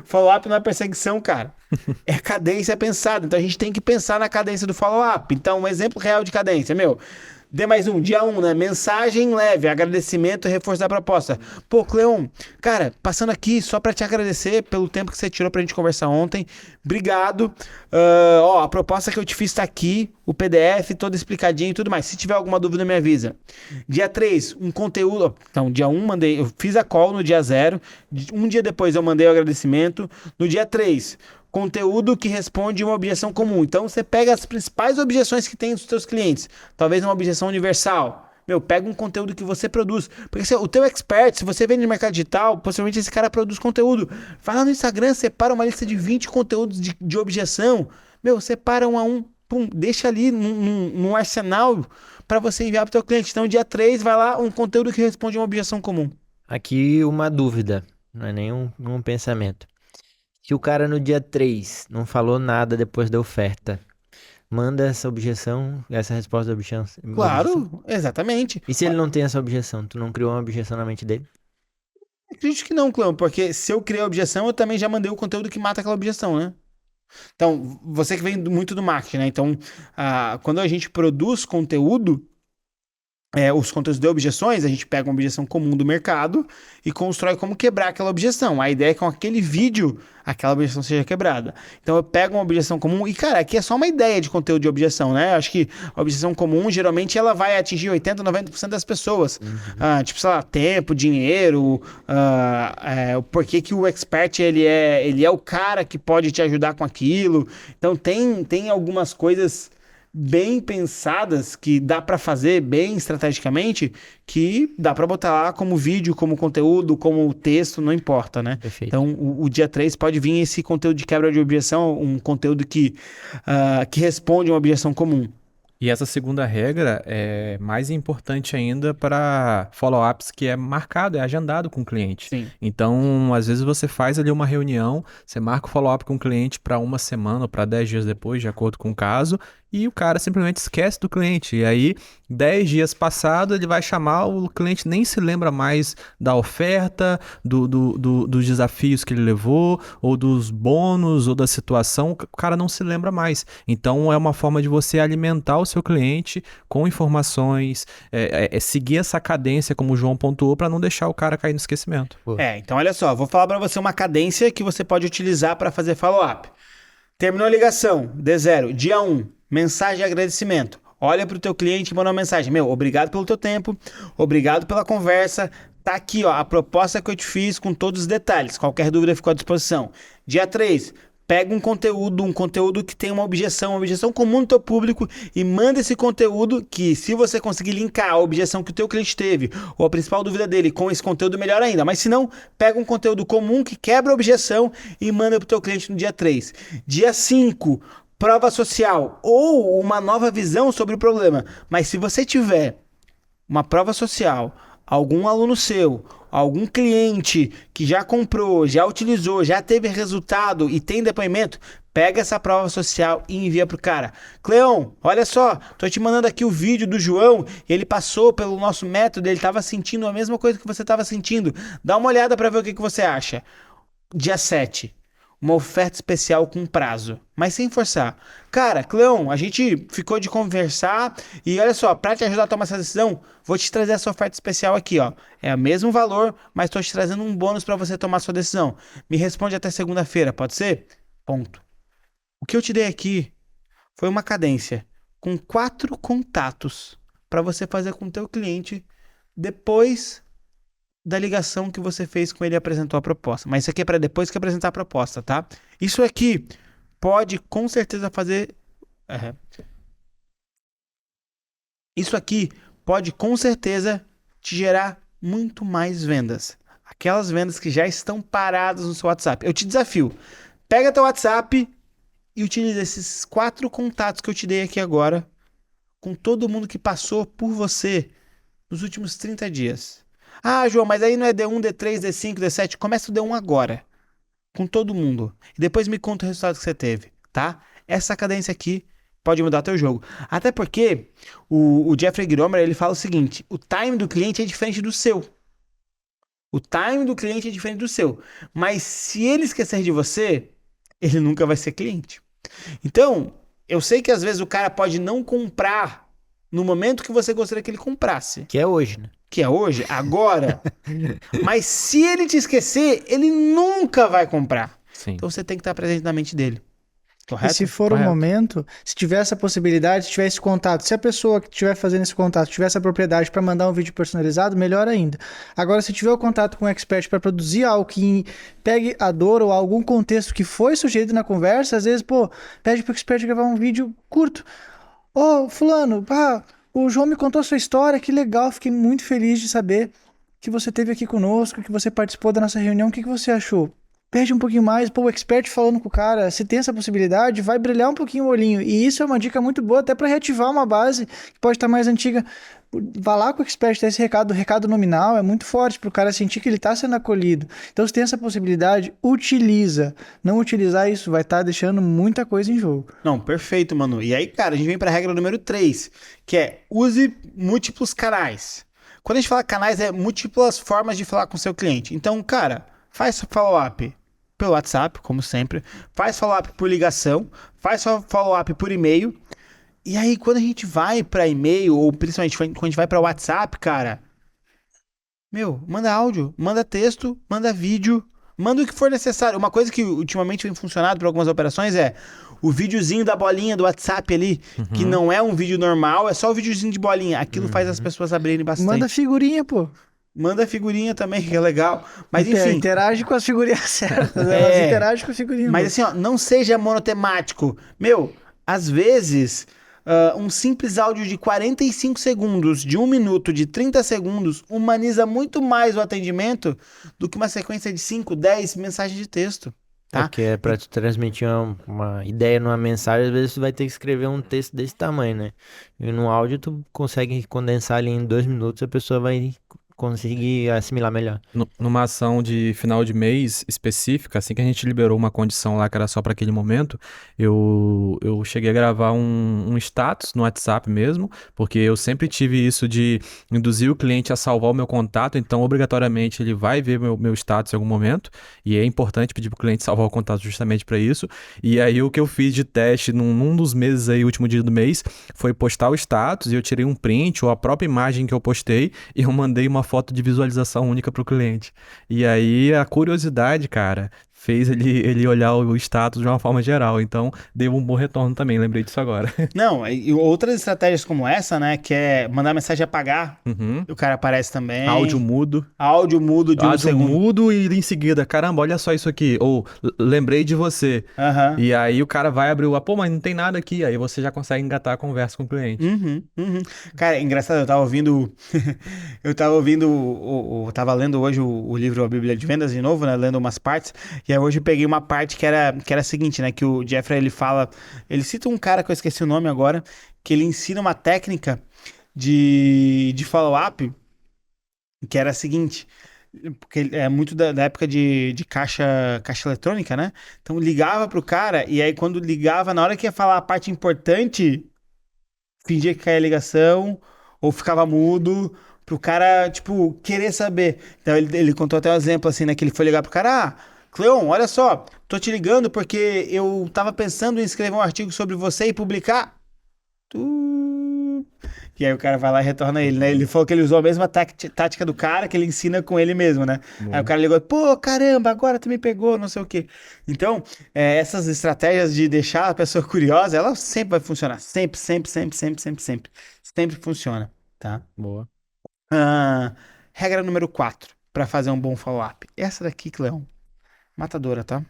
A: Follow-up não é perseguição, cara. É cadência pensada. Então a gente tem que pensar na cadência do follow-up. Então, um exemplo real de cadência, D mais um, dia 1, né? Mensagem leve, agradecimento e reforço da proposta. Pô, Cleon, cara, passando aqui só pra te agradecer pelo tempo que você tirou pra gente conversar ontem. Obrigado. A proposta que eu te fiz tá aqui, o PDF todo explicadinho e tudo mais. Se tiver alguma dúvida, me avisa. Dia 3, um conteúdo. Então, dia 1, eu fiz a call no dia 0. Um dia depois eu mandei o agradecimento. No dia 3, conteúdo que responde uma objeção comum. Então, você pega as principais objeções que tem dos seus clientes. Talvez uma objeção universal. Pega um conteúdo que você produz. Porque o teu expert, se você vende no mercado digital, possivelmente esse cara produz conteúdo. Vai lá no Instagram, separa uma lista de 20 conteúdos de objeção. Separa um a um. Pum, deixa ali num arsenal para você enviar para o teu cliente. Então, dia 3, vai lá, um conteúdo que responde uma objeção comum.
C: Aqui uma dúvida, não é nenhum um pensamento. Se o cara no dia 3 não falou nada depois da oferta, manda essa objeção, essa resposta da objeção.
A: Claro, exatamente.
C: E se ele não tem essa objeção? Tu não criou uma objeção na mente dele?
A: Acredito que não, Clão, porque se eu criei a objeção, eu também já mandei o conteúdo que mata aquela objeção, né? Então, você que vem muito do marketing, né? Então, quando a gente produz conteúdo, os conteúdos de objeções, a gente pega uma objeção comum do mercado e constrói como quebrar aquela objeção. A ideia é que com aquele vídeo, aquela objeção seja quebrada. Então eu pego uma objeção comum e, cara, aqui é só uma ideia de conteúdo de objeção, né? Acho que a objeção comum, geralmente, ela vai atingir 80%, 90% das pessoas. Tipo, sei lá, tempo, dinheiro, o porquê que o expert, ele é o cara que pode te ajudar com aquilo. Então tem algumas coisas bem pensadas, que dá para fazer bem estrategicamente, que dá para botar lá como vídeo, como conteúdo, como texto, não importa, né?
C: Perfeito.
A: Então, o dia 3 pode vir esse conteúdo de quebra de objeção, um conteúdo que responde uma objeção comum.
B: E essa segunda regra é mais importante ainda para follow-ups que é marcado, é agendado com o cliente.
A: Sim.
B: Então, às vezes você faz ali uma reunião, você marca o follow-up com o cliente para uma semana ou para 10 dias depois, de acordo com o caso, e o cara simplesmente esquece do cliente. E aí, 10 dias passados, ele vai chamar, o cliente nem se lembra mais da oferta, dos desafios que ele levou, ou dos bônus, ou da situação, o cara não se lembra mais. Então, é uma forma de você alimentar o seu cliente com informações, seguir essa cadência, como o João pontuou, para não deixar o cara cair no esquecimento.
A: Então olha só, vou falar para você uma cadência que você pode utilizar para fazer follow-up. Terminou a ligação, D0, dia 1, mensagem de agradecimento. Olha para o teu cliente e manda uma mensagem. Obrigado pelo teu tempo, obrigado pela conversa. Tá aqui, ó, a proposta que eu te fiz com todos os detalhes. Qualquer dúvida ficou à disposição. Dia 3, pega um conteúdo que tem uma objeção comum do teu público e manda esse conteúdo que, se você conseguir linkar a objeção que o teu cliente teve ou a principal dúvida dele com esse conteúdo, melhor ainda. Mas se não, pega um conteúdo comum que quebra a objeção e manda pro teu cliente no dia 3. Dia 5, prova social ou uma nova visão sobre o problema. Mas se você tiver uma prova social, algum aluno seu, algum cliente que já comprou, já utilizou, já teve resultado e tem depoimento, pega essa prova social e envia pro cara. Cleon, olha só, tô te mandando aqui o vídeo do João, ele passou pelo nosso método, ele tava sentindo a mesma coisa que você tava sentindo. Dá uma olhada para ver o que você acha. Dia 7. Uma oferta especial com prazo, mas sem forçar. Cara, Cleon, a gente ficou de conversar e olha só, para te ajudar a tomar essa decisão, vou te trazer essa oferta especial aqui, ó. É o mesmo valor, mas tô te trazendo um bônus para você tomar sua decisão. Me responde até segunda-feira, pode ser? Ponto. O que eu te dei aqui foi uma cadência com 4 contatos para você fazer com o teu cliente depois da ligação que você fez com ele e apresentou a proposta. Mas isso aqui é para depois que apresentar a proposta, tá? Isso aqui pode com certeza fazer... Isso aqui pode com certeza te gerar muito mais vendas. Aquelas vendas que já estão paradas no seu WhatsApp. Eu te desafio. Pega teu WhatsApp e utiliza esses 4 contatos que eu te dei aqui agora com todo mundo que passou por você nos últimos 30 dias. Ah, João, mas aí não é D1, D3, D5, D7. Começa o D1 agora, com todo mundo. E depois me conta o resultado que você teve, tá? Essa cadência aqui pode mudar teu jogo. Até porque o Jeffrey Gromer, ele fala o seguinte, o time do cliente é diferente do seu. O time do cliente é diferente do seu. Mas se ele esquecer de você, ele nunca vai ser cliente. Então, eu sei que às vezes o cara pode não comprar no momento que você gostaria que ele comprasse.
C: Que é hoje, né?
A: Que é hoje, agora. Mas se ele te esquecer, ele nunca vai comprar.
B: Sim.
A: Então você tem que estar presente na mente dele.
D: E
A: Correto?
D: se for o
B: Correto.
D: momento, se tiver essa possibilidade, se tiver esse contato, se a pessoa que estiver fazendo esse contato tiver essa propriedade para mandar um vídeo personalizado, melhor ainda. Agora, se tiver o contato com um expert para produzir algo que pegue a dor ou algum contexto que foi sugerido na conversa, às vezes, pô, pede pro expert gravar um vídeo curto. Ô, fulano, o João me contou a sua história, que legal, fiquei muito feliz de saber que você esteve aqui conosco, que você participou da nossa reunião, o que você achou? Pede um pouquinho mais, pô, o expert falando com o cara, se tem essa possibilidade, vai brilhar um pouquinho o olhinho. E isso é uma dica muito boa, até para reativar uma base que pode estar mais antiga. Vá lá com o expert, dá esse recado, o recado nominal é muito forte para o cara sentir que ele está sendo acolhido. Então, se tem essa possibilidade, utiliza. Não utilizar isso vai estar deixando muita coisa em jogo.
A: Não, perfeito, Manu. E aí, cara, a gente vem pra regra número 3, que é use múltiplos canais. Quando a gente fala canais, é múltiplas formas de falar com o seu cliente. Então, cara, faz follow-up pelo WhatsApp, como sempre. Faz follow-up por ligação. Faz follow-up por e-mail. E aí, quando a gente vai pra e-mail, ou principalmente quando a gente vai pra WhatsApp, cara, manda áudio, manda texto, manda vídeo, manda o que for necessário. Uma coisa que ultimamente vem funcionado para algumas operações é o videozinho da bolinha do WhatsApp ali, que não é um vídeo normal, é só o videozinho de bolinha. Aquilo faz as pessoas abrirem bastante.
D: Manda figurinha, pô.
A: Manda figurinha também, que é legal. Mas enfim.
D: Interage com as figurinhas certas. Elas interagem com a figurinha.
A: Mas assim, ó, não seja monotemático. Às vezes, um simples áudio de 45 segundos, de 1 minuto, de 30 segundos, humaniza muito mais o atendimento do que uma sequência de 5, 10 mensagens de texto. Tá?
C: Porque é pra tu transmitir uma ideia numa mensagem, às vezes tu vai ter que escrever um texto desse tamanho, né? E no áudio tu consegue condensar ali em 2 minutos, a pessoa vai conseguir assimilar melhor.
B: Numa ação de final de mês específica, assim que a gente liberou uma condição lá que era só para aquele momento, eu cheguei a gravar um status no WhatsApp mesmo, porque eu sempre tive isso de induzir o cliente a salvar o meu contato, então obrigatoriamente ele vai ver meu status em algum momento, e é importante pedir para o cliente salvar o contato justamente para isso. E aí o que eu fiz de teste num dos meses aí, último dia do mês, foi postar o status, e eu tirei um print ou a própria imagem que eu postei, e eu mandei uma foto de visualização única para o cliente. E aí a curiosidade, cara, fez ele olhar o status de uma forma geral. Então, deu um bom retorno também, lembrei disso agora.
A: Não, e outras estratégias como essa, né, que é mandar mensagem apagar,
B: Uhum.
A: o cara aparece também.
B: Áudio mudo.
A: Áudio mudo de um
B: Áudio
A: segundo.
B: mudo e em seguida, caramba, olha só isso aqui. Ou, lembrei de você.
A: Aham.
B: E aí o cara vai abrir pô, mas não tem nada aqui. Aí você já consegue engatar a conversa com o cliente.
A: Uhum. Cara, engraçado, eu tava ouvindo. Eu tava lendo hoje o livro A Bíblia de Vendas de novo, né? Lendo umas partes. E aí hoje eu peguei uma parte que era a seguinte, né? Que o Jeffrey, ele fala. Ele cita um cara que eu esqueci o nome agora, que ele ensina uma técnica de follow-up, que era a seguinte. Porque é muito da época de caixa eletrônica, né? Então ligava pro cara, e aí quando ligava, na hora que ia falar a parte importante, fingia que caía a ligação, ou ficava mudo, pro cara, tipo, querer saber. Então ele contou até um exemplo assim, né? Que ele foi ligar pro cara, Cleon, olha só, tô te ligando porque eu tava pensando em escrever um artigo sobre você e publicar. E aí o cara vai lá e retorna ele, né? Ele falou que ele usou a mesma tática do cara que ele ensina com ele mesmo, né? Aí o cara ligou, pô, caramba, agora tu me pegou, não sei o quê. Então, essas estratégias de deixar a pessoa curiosa, ela sempre vai funcionar. Sempre funciona, tá?
B: Boa.
A: Regra número 4, para fazer um bom follow-up. Essa daqui, Cleão, matadora, tá?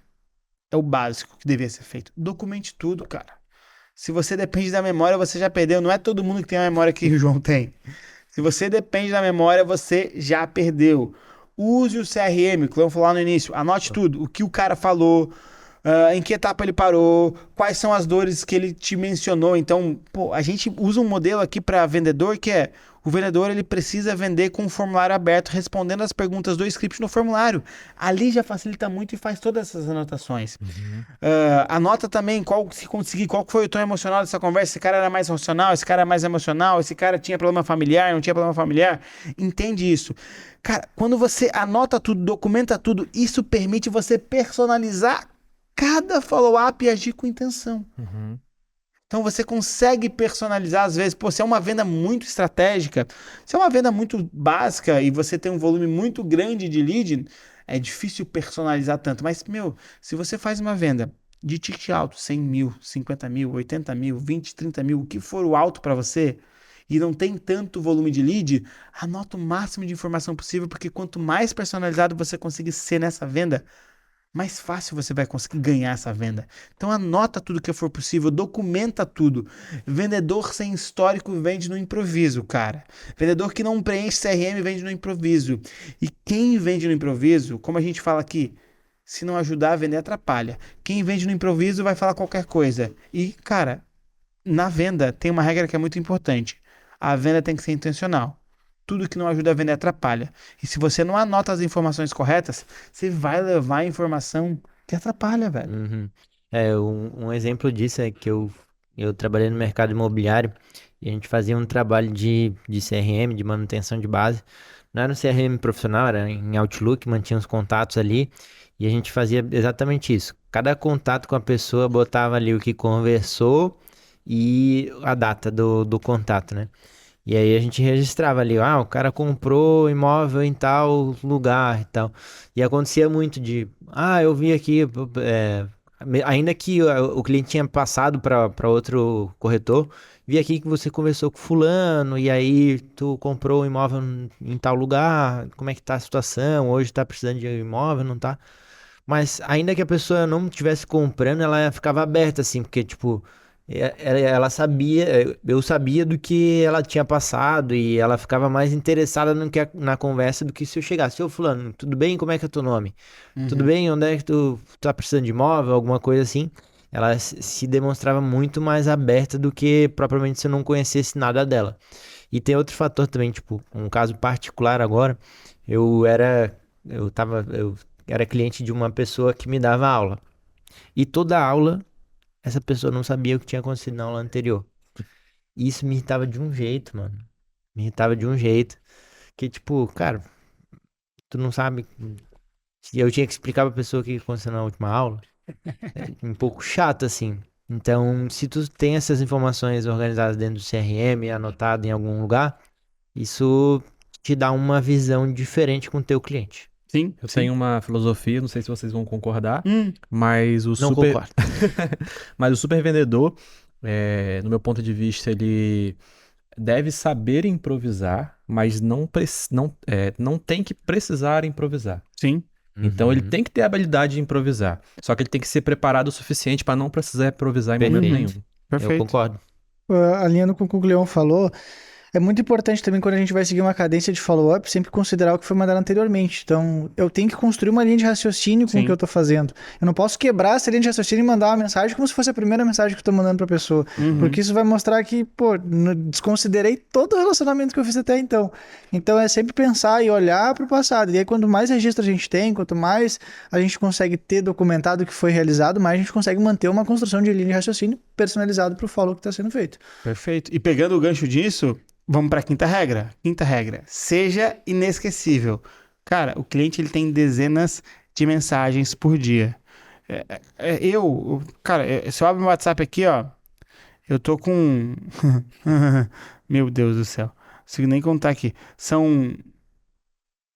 A: É o básico que devia ser feito. Documente tudo, cara. Se você depende da memória, você já perdeu. Não é todo mundo que tem a memória que o João tem. Se você depende da memória, você já perdeu. Use o CRM, que eu vou falar no início. Anote tudo. O que o cara falou, em que etapa ele parou, quais são as dores que ele te mencionou. Então, pô, a gente usa um modelo aqui para vendedor que é o vendedor, ele precisa vender com um formulário aberto, respondendo as perguntas do script no formulário. Ali já facilita muito e faz todas essas anotações. Anota também, se conseguir, qual foi o tom emocional dessa conversa. Esse cara era mais racional, esse cara era mais emocional, esse cara tinha problema familiar, não tinha problema familiar. Entende isso. Cara, quando você anota tudo, documenta tudo, isso permite você personalizar cada follow-up e agir com intenção. Então você consegue personalizar às vezes, se é uma venda muito estratégica, se é uma venda muito básica e você tem um volume muito grande de lead, é difícil personalizar tanto. Mas, se você faz uma venda de ticket alto, 100 mil, 50 mil, 80 mil, 20, 30 mil, o que for o alto para você, e não tem tanto volume de lead, anota o máximo de informação possível, porque quanto mais personalizado você conseguir ser nessa venda, mais fácil você vai conseguir ganhar essa venda. Então anota tudo que for possível, documenta tudo. Vendedor sem histórico vende no improviso, cara. Vendedor que não preenche CRM vende no improviso. E quem vende no improviso, como a gente fala aqui, se não ajudar a vender, atrapalha. Quem vende no improviso vai falar qualquer coisa. E, cara, na venda tem uma regra que é muito importante. A venda tem que ser intencional. Tudo que não ajuda a vender atrapalha. E se você não anota as informações corretas, você vai levar a informação que atrapalha, velho.
C: Uhum. Um exemplo disso é que eu trabalhei no mercado imobiliário e a gente fazia um trabalho de CRM, de manutenção de base. Não era um CRM profissional, era em Outlook, mantinha os contatos ali e a gente fazia exatamente isso. Cada contato com a pessoa botava ali o que conversou e a data do contato, né? E aí a gente registrava ali, o cara comprou imóvel em tal lugar e tal. E acontecia muito eu vi aqui, ainda que o cliente tinha passado para outro corretor, vi aqui que você conversou com fulano, e aí tu comprou um imóvel em tal lugar, como é que tá a situação? Hoje tá precisando de imóvel, não tá? Mas ainda que a pessoa não estivesse comprando, ela ficava aberta, assim, porque, tipo, ela sabia, eu sabia do que ela tinha passado e ela ficava mais interessada na conversa do que se eu chegasse. Ô, fulano, tudo bem? Como é que é o teu nome? Tudo bem? Onde é que tu tá precisando de imóvel? Alguma coisa assim. Ela se demonstrava muito mais aberta do que propriamente se eu não conhecesse nada dela. E tem outro fator também, tipo, um caso particular agora, eu era cliente de uma pessoa que me dava aula. E toda aula essa pessoa não sabia o que tinha acontecido na aula anterior. E isso me irritava de um jeito, mano. Me irritava de um jeito. Que, tipo, cara, tu não sabe. E eu tinha que explicar pra pessoa o que aconteceu na última aula. É um pouco chato, assim. Então, se tu tem essas informações organizadas dentro do CRM, anotado em algum lugar, isso te dá uma visão diferente com o teu cliente.
A: Sim,
B: Eu tenho uma filosofia, não sei se vocês vão concordar, mas o
C: Não concordo.
B: mas o super vendedor, no meu ponto de vista, ele deve saber improvisar, mas não tem que precisar improvisar.
A: sim.
B: Então ele
C: Uhum.
B: tem que ter a habilidade de improvisar. Só que ele tem que ser preparado o suficiente para não precisar improvisar em momento
C: Perfeito.
B: nenhum.
A: Perfeito.
C: Eu concordo.
D: Alinhando com o que o Leon falou, é muito importante também quando a gente vai seguir uma cadência de follow-up, sempre considerar o que foi mandado anteriormente. Então, eu tenho que construir uma linha de raciocínio com
A: Sim.
D: o que eu tô fazendo. Eu não posso quebrar essa linha de raciocínio e mandar uma mensagem como se fosse a primeira mensagem que eu tô mandando pra pessoa. Porque isso vai mostrar que, desconsiderei todo o relacionamento que eu fiz até então. Então, é sempre pensar e olhar pro passado. E aí, quanto mais registro a gente tem, quanto mais a gente consegue ter documentado o que foi realizado, mais a gente consegue manter uma construção de linha de raciocínio personalizado pro follow que tá sendo feito.
A: Perfeito. E pegando o gancho disso, vamos para a quinta regra. Quinta regra, seja inesquecível. Cara, o cliente ele tem dezenas de mensagens por dia. Se eu abro meu WhatsApp aqui, ó, eu tô com... Meu Deus do céu. Não consigo nem contar aqui. São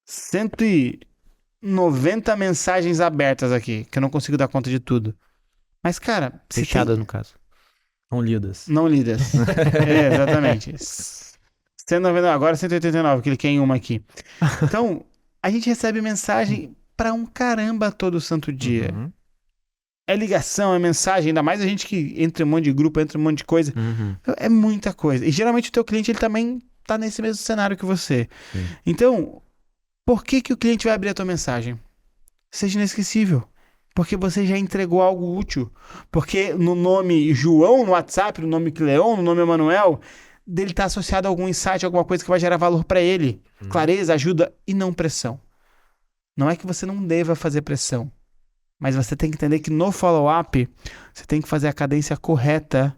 A: 190 mensagens abertas aqui, que eu não consigo dar conta de tudo. Mas, cara... se tem-
C: Fechada, no caso.
B: Não lidas.
A: Não lidas. Exatamente. 199, agora 189, cliquei em uma aqui. Então, a gente recebe mensagem pra um caramba todo santo dia.
B: Uhum.
A: É ligação, é mensagem, ainda mais a gente que entra em um monte de grupo, entra em um monte de coisa.
C: Uhum.
A: É muita coisa. E geralmente o teu cliente ele também tá nesse mesmo cenário que você.
B: Sim.
A: Então, por que o cliente vai abrir a tua mensagem? Seja inesquecível. Porque você já entregou algo útil. Porque no nome João no WhatsApp, no nome Cleon, no nome Emanuel, dele tá associado a algum insight, alguma coisa que vai gerar valor para ele. Clareza, ajuda e não pressão. Não é que você não deva fazer pressão, mas você tem que entender que no follow-up você tem que fazer a cadência correta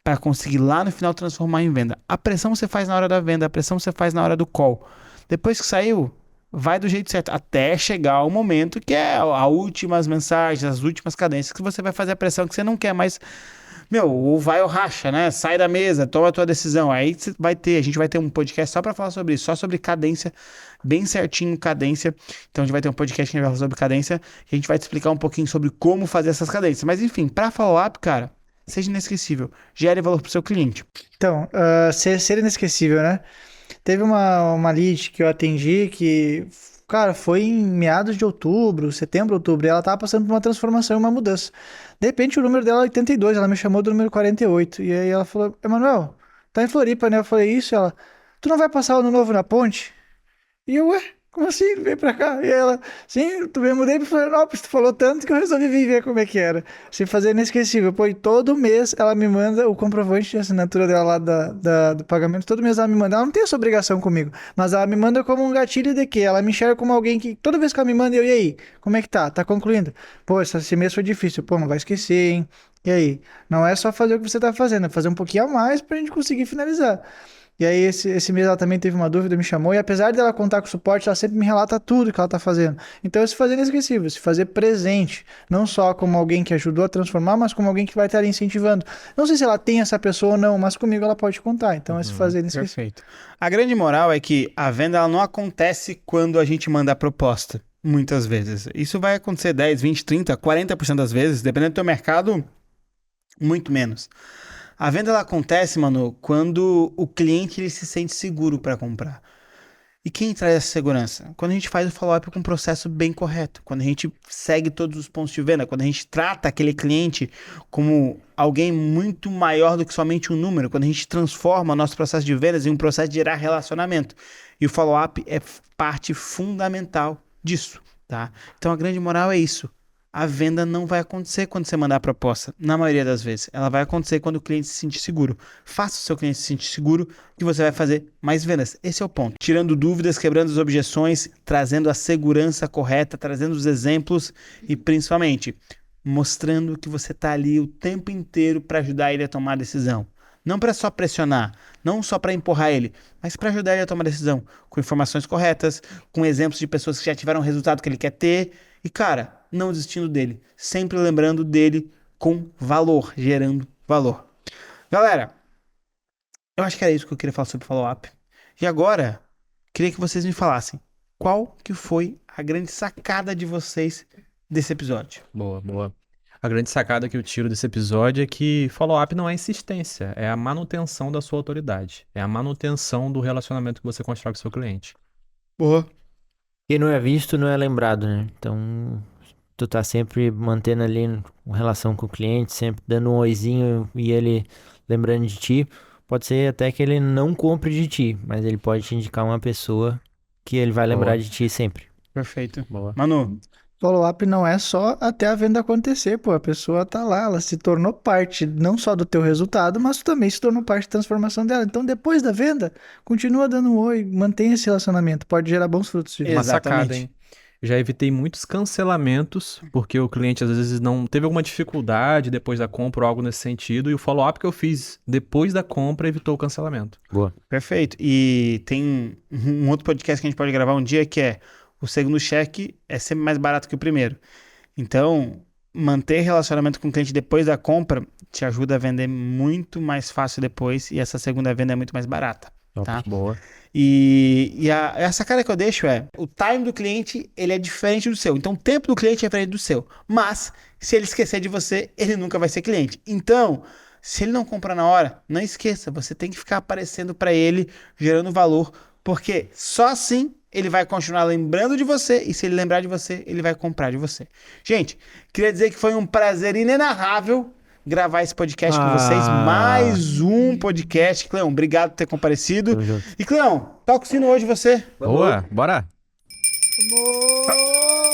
A: para conseguir lá no final transformar em venda. A pressão você faz na hora da venda, a pressão você faz na hora do call. Depois que saiu, vai do jeito certo, até chegar o momento que é as últimas mensagens, as últimas cadências, que você vai fazer a pressão, que você não quer mais Meu, ou vai ou racha, né? Sai da mesa, toma a tua decisão. Aí a gente vai ter um podcast só pra falar sobre isso, só sobre cadência, bem certinho, cadência. Então a gente vai ter um podcast que a gente vai falar sobre cadência e a gente vai te explicar um pouquinho sobre como fazer essas cadências. Mas enfim, pra follow-up, cara, seja inesquecível, gere valor pro seu cliente.
D: Então, ser inesquecível, né? Teve uma lead que eu atendi que, cara, foi em meados de outubro, setembro, outubro, e ela tava passando por uma transformação e uma mudança. De repente o número dela é 82, ela me chamou do número 48. E aí ela falou, Emanuel, tá em Floripa, né? Eu falei, isso, ela, tu não vai passar o ano novo na ponte? E eu, ué, como assim? Vem pra cá? E ela, sim, eu mudei pra Florianópolis, tu falou tanto que eu resolvi vir ver como é que era. Sem fazer inesquecível. Pô, e todo mês ela me manda o comprovante de assinatura dela lá do pagamento. Todo mês ela me manda. Ela não tem essa obrigação comigo, mas ela me manda como um gatilho de que ela me enxerga como alguém que, toda vez que ela me manda, e aí? Como é que tá? Tá concluindo? Pô, esse mês foi difícil. Pô, não vai esquecer, hein? E aí? Não é só fazer o que você tá fazendo, é fazer um pouquinho a mais pra gente conseguir finalizar. E aí, esse mês ela também teve uma dúvida, me chamou, e apesar dela contar com suporte, ela sempre me relata tudo que ela tá fazendo. Então, se fazer inesquecível, se fazer presente, não só como alguém que ajudou a transformar, mas como alguém que vai estar ali incentivando. Não sei se ela tem essa pessoa ou não, mas comigo ela pode contar. Então, é se fazer inesquecível.
A: Perfeito. A grande moral é que a venda ela não acontece quando a gente manda a proposta, muitas vezes. Isso vai acontecer 10, 20, 30, 40% das vezes, dependendo do teu mercado, muito menos. A venda ela acontece, mano, quando o cliente ele se sente seguro para comprar. E quem traz essa segurança? Quando a gente faz o follow-up com um processo bem correto, quando a gente segue todos os pontos de venda, quando a gente trata aquele cliente como alguém muito maior do que somente um número, quando a gente transforma o nosso processo de vendas em um processo de gerar relacionamento. E o follow-up é parte fundamental disso, tá? Então a grande moral é isso. A venda não vai acontecer quando você mandar a proposta, na maioria das vezes. Ela vai acontecer quando o cliente se sentir seguro. Faça o seu cliente se sentir seguro que você vai fazer mais vendas. Esse é o ponto. Tirando dúvidas, quebrando as objeções, trazendo a segurança correta, trazendo os exemplos e principalmente mostrando que você está ali o tempo inteiro para ajudar ele a tomar a decisão. Não para só pressionar, não só para empurrar ele, mas para ajudar ele a tomar a decisão. Com informações corretas, com exemplos de pessoas que já tiveram o resultado que ele quer ter. E cara, não desistindo dele, sempre lembrando dele com valor, gerando valor. Galera, eu acho que era isso que eu queria falar sobre follow-up. E agora, queria que vocês me falassem qual que foi a grande sacada de vocês desse episódio.
B: Boa, boa. A grande sacada que eu tiro desse episódio é que follow-up não é insistência, é a manutenção da sua autoridade, é a manutenção do relacionamento que você constrói com o seu cliente.
A: Boa.
C: Quem não é visto não é lembrado, né? Então, tu tá sempre mantendo ali uma relação com o cliente, sempre dando um oizinho e ele lembrando de ti. Pode ser até que ele não compre de ti, mas ele pode te indicar uma pessoa que ele vai lembrar de ti sempre.
A: Perfeito.
B: Boa.
A: Manu,
D: Follow-up não é só até a venda acontecer, pô. A pessoa tá lá, ela se tornou parte não só do teu resultado, mas tu também se tornou parte da transformação dela. Então, depois da venda, continua dando um oi, mantém esse relacionamento, pode gerar bons frutos. De
B: Uma
A: Exatamente.
B: sacada, hein? Já evitei muitos cancelamentos, porque o cliente às vezes não teve alguma dificuldade depois da compra ou algo nesse sentido, e o follow-up que eu fiz depois da compra evitou o cancelamento.
C: Boa.
A: perfeito. E tem um outro podcast que a gente pode gravar um dia que é o segundo cheque é sempre mais barato que o primeiro. Então, manter relacionamento com o cliente depois da compra te ajuda a vender muito mais fácil depois e essa segunda venda é muito mais barata. Tá?
B: Boa.
A: E a sacada que eu deixo é, o time do cliente, ele é diferente do seu. Então, o tempo do cliente é diferente do seu. Mas, se ele esquecer de você, ele nunca vai ser cliente. Então, se ele não comprar na hora, não esqueça. Você tem que ficar aparecendo para ele, gerando valor. Porque só assim ele vai continuar lembrando de você. E se ele lembrar de você, ele vai comprar de você. Gente, queria dizer que foi um prazer inenarrável gravar esse podcast com vocês. Mais um podcast. Cleão, obrigado por ter comparecido.
C: Tamo junto.
A: E Cleão, toca o sino hoje você.
B: Boa, bora!
D: Amor!